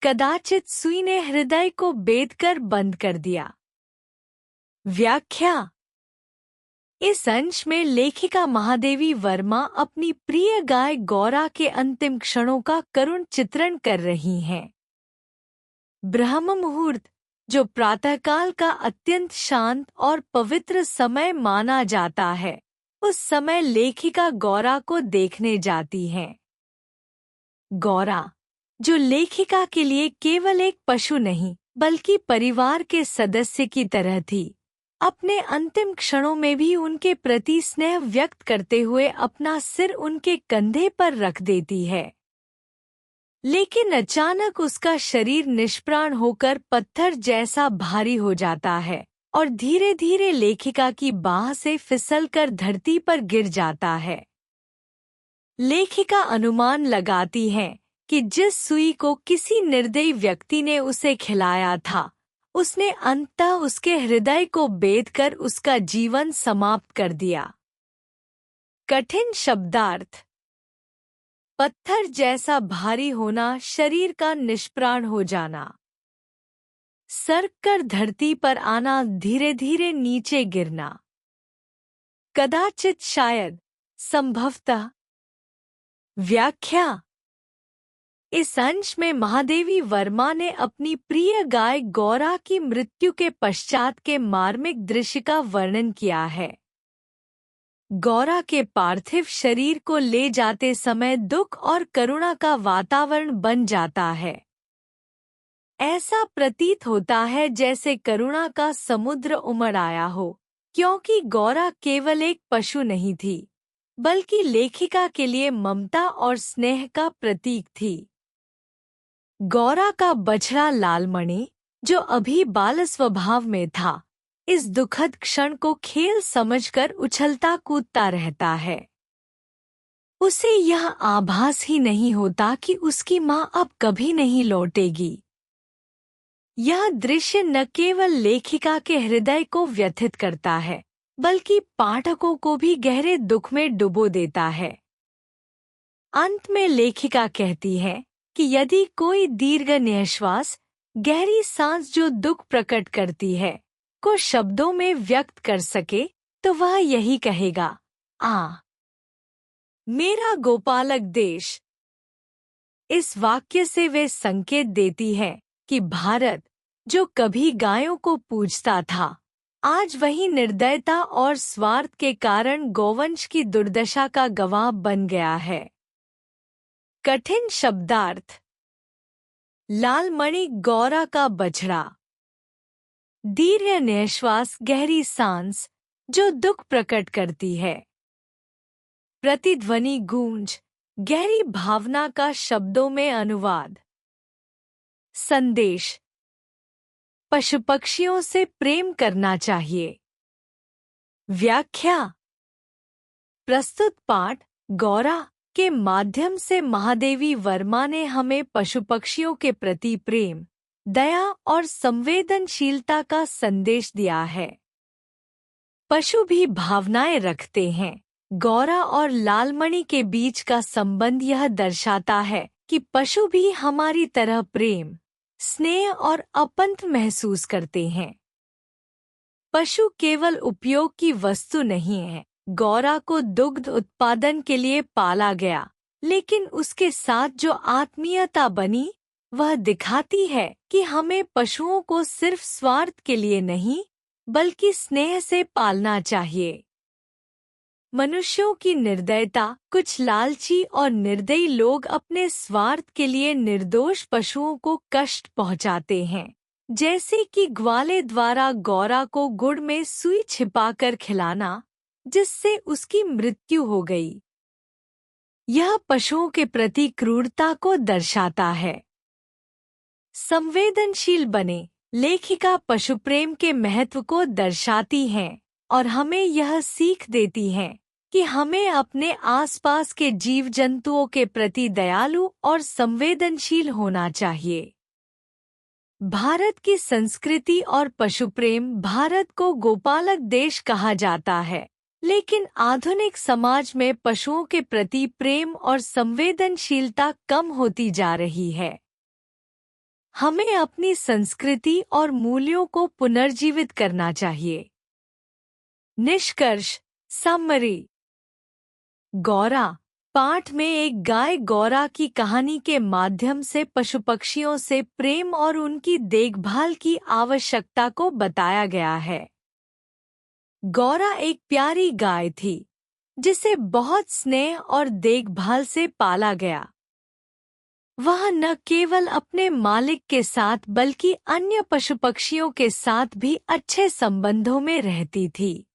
कदाचित सुई ने हृदय को बेधकर बंद कर दिया। व्याख्या। इस अंश में लेखिका महादेवी वर्मा अपनी प्रिय गाय गौरा के अंतिम क्षणों का करुण चित्रण कर रही हैं। ब्रह्म मुहूर्त, जो प्रातःकाल का अत्यंत शांत और पवित्र समय माना जाता है, उस समय लेखिका गौरा को देखने जाती हैं। गौरा, जो लेखिका के लिए केवल एक पशु नहीं, बल्कि परिवार के सदस्य की तरह थी, अपने अंतिम क्षणों में भी उनके प्रति स्नेह व्यक्त करते हुए अपना सिर उनके कंधे पर रख देती है। लेकिन अचानक उसका शरीर निष्प्राण होकर पत्थर जैसा भारी हो जाता है और धीरे धीरे लेखिका की बाह से फिसलकर धरती पर गिर जाता है। लेखिका अनुमान लगाती है कि जिस सुई को किसी निर्दयी व्यक्ति ने उसे खिलाया था, उसने अंततः उसके हृदय को बेधकर उसका जीवन समाप्त कर दिया। कठिन शब्दार्थ। पत्थर जैसा भारी होना, शरीर का निष्प्राण हो जाना। सरक कर धरती पर आना, धीरे धीरे नीचे गिरना। कदाचित, शायद, संभवतः। व्याख्या। इस अंश में महादेवी वर्मा ने अपनी प्रिय गाय गौरा की मृत्यु के पश्चात के मार्मिक दृश्य का वर्णन किया है। गौरा के पार्थिव शरीर को ले जाते समय दुख और करुणा का वातावरण बन जाता है। ऐसा प्रतीत होता है जैसे करुणा का समुद्र उमड़ आया हो, क्योंकि गौरा केवल एक पशु नहीं थी, बल्कि लेखिका के लिए ममता और स्नेह का प्रतीक थी। गौरा का बछड़ा लालमणि, जो अभी बाल स्वभाव में था, इस दुखद क्षण को खेल समझकर उछलता कूदता रहता है। उसे यह आभास ही नहीं होता कि उसकी मां अब कभी नहीं लौटेगी। यह दृश्य न केवल लेखिका के हृदय को व्यथित करता है, बल्कि पाठकों को भी गहरे दुख में डुबो देता है। अंत में लेखिका कहती है कि यदि कोई दीर्घ निःश्वास, गहरी सांस जो दुख प्रकट करती है, को शब्दों में व्यक्त कर सके, तो वह यही कहेगा, आ मेरा गोपालक देश। इस वाक्य से वे संकेत देती है कि भारत, जो कभी गायों को पूजता था, आज वही निर्दयता और स्वार्थ के कारण गौवंश की दुर्दशा का गवाह बन गया है। कठिन शब्दार्थ। लालमणि गौरा का बछड़ा। दीर्घ निःश्वास, गहरी सांस जो दुख प्रकट करती है। प्रतिध्वनि गूंज, गहरी भावना का शब्दों में अनुवाद। संदेश। पशु पक्षियों से प्रेम करना चाहिए। व्याख्या। प्रस्तुत पाठ गौरा के माध्यम से महादेवी वर्मा ने हमें पशु पक्षियों के प्रति प्रेम, दया और संवेदनशीलता का संदेश दिया है। पशु भी भावनाएं रखते हैं। गौरा और लालमणि के बीच का संबंध यह दर्शाता है कि पशु भी हमारी तरह प्रेम, स्नेह और अपंत महसूस करते हैं। पशु केवल उपयोग की वस्तु नहीं है। गौरा को दुग्ध उत्पादन के लिए पाला गया, लेकिन उसके साथ जो आत्मीयता बनी, वह दिखाती है कि हमें पशुओं को सिर्फ स्वार्थ के लिए नहीं, बल्कि स्नेह से पालना चाहिए। मनुष्यों की निर्दयता। कुछ लालची और निर्दयी लोग अपने स्वार्थ के लिए निर्दोष पशुओं को कष्ट पहुंचाते हैं, जैसे कि ग्वाले द्वारा गौरा को गुड़ में सुई छिपाकर खिलाना, जिससे उसकी मृत्यु हो गई। यह पशुओं के प्रति क्रूरता को दर्शाता है। संवेदनशील बने। लेखिका पशु प्रेम के महत्व को दर्शाती हैं और हमें यह सीख देती हैं कि हमें अपने आसपास के जीव जंतुओं के प्रति दयालु और संवेदनशील होना चाहिए। भारत की संस्कृति और पशु प्रेम। भारत को गोपालक देश कहा जाता है, लेकिन आधुनिक समाज में पशुओं के प्रति प्रेम और संवेदनशीलता कम होती जा रही है। हमें अपनी संस्कृति और मूल्यों को पुनर्जीवित करना चाहिए। निष्कर्ष। समरी। गौरा पाठ में एक गाय गौरा की कहानी के माध्यम से पशु पक्षियों से प्रेम और उनकी देखभाल की आवश्यकता को बताया गया है। गौरा एक प्यारी गाय थी, जिसे बहुत स्नेह और देखभाल से पाला गया। वह न केवल अपने मालिक के साथ बल्कि अन्य पशु पक्षियों के साथ भी अच्छे संबंधों में रहती थी।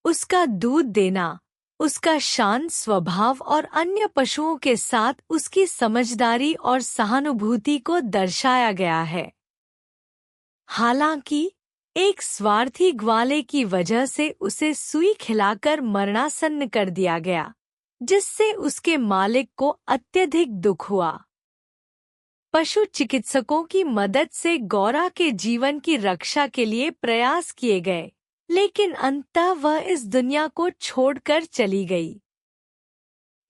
उसका दूध देना, उसका शांत स्वभाव और अन्य पशुओं के साथ उसकी समझदारी और सहानुभूति को दर्शाया गया है। हालांकि एक स्वार्थी ग्वाले की वजह से उसे सुई खिलाकर मरणासन्न कर दिया गया, जिससे उसके मालिक को अत्यधिक दुख हुआ। पशु चिकित्सकों की मदद से गौरा के जीवन की रक्षा के लिए प्रयास किए गए, लेकिन अंततः वह इस दुनिया को छोड़कर चली गई।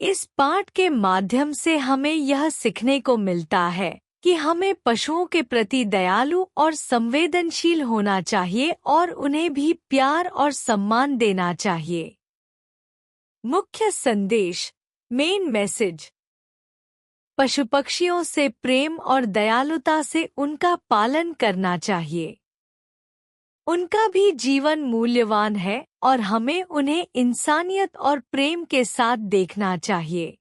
इस पाठ के माध्यम से हमें यह सीखने को मिलता है कि हमें पशुओं के प्रति दयालु और संवेदनशील होना चाहिए और उन्हें भी प्यार और सम्मान देना चाहिए। मुख्य संदेश। Main message. पशु पक्षियों से प्रेम और दयालुता से उनका पालन करना चाहिए। उनका भी जीवन मूल्यवान है और हमें उन्हें इंसानियत और प्रेम के साथ देखना चाहिए।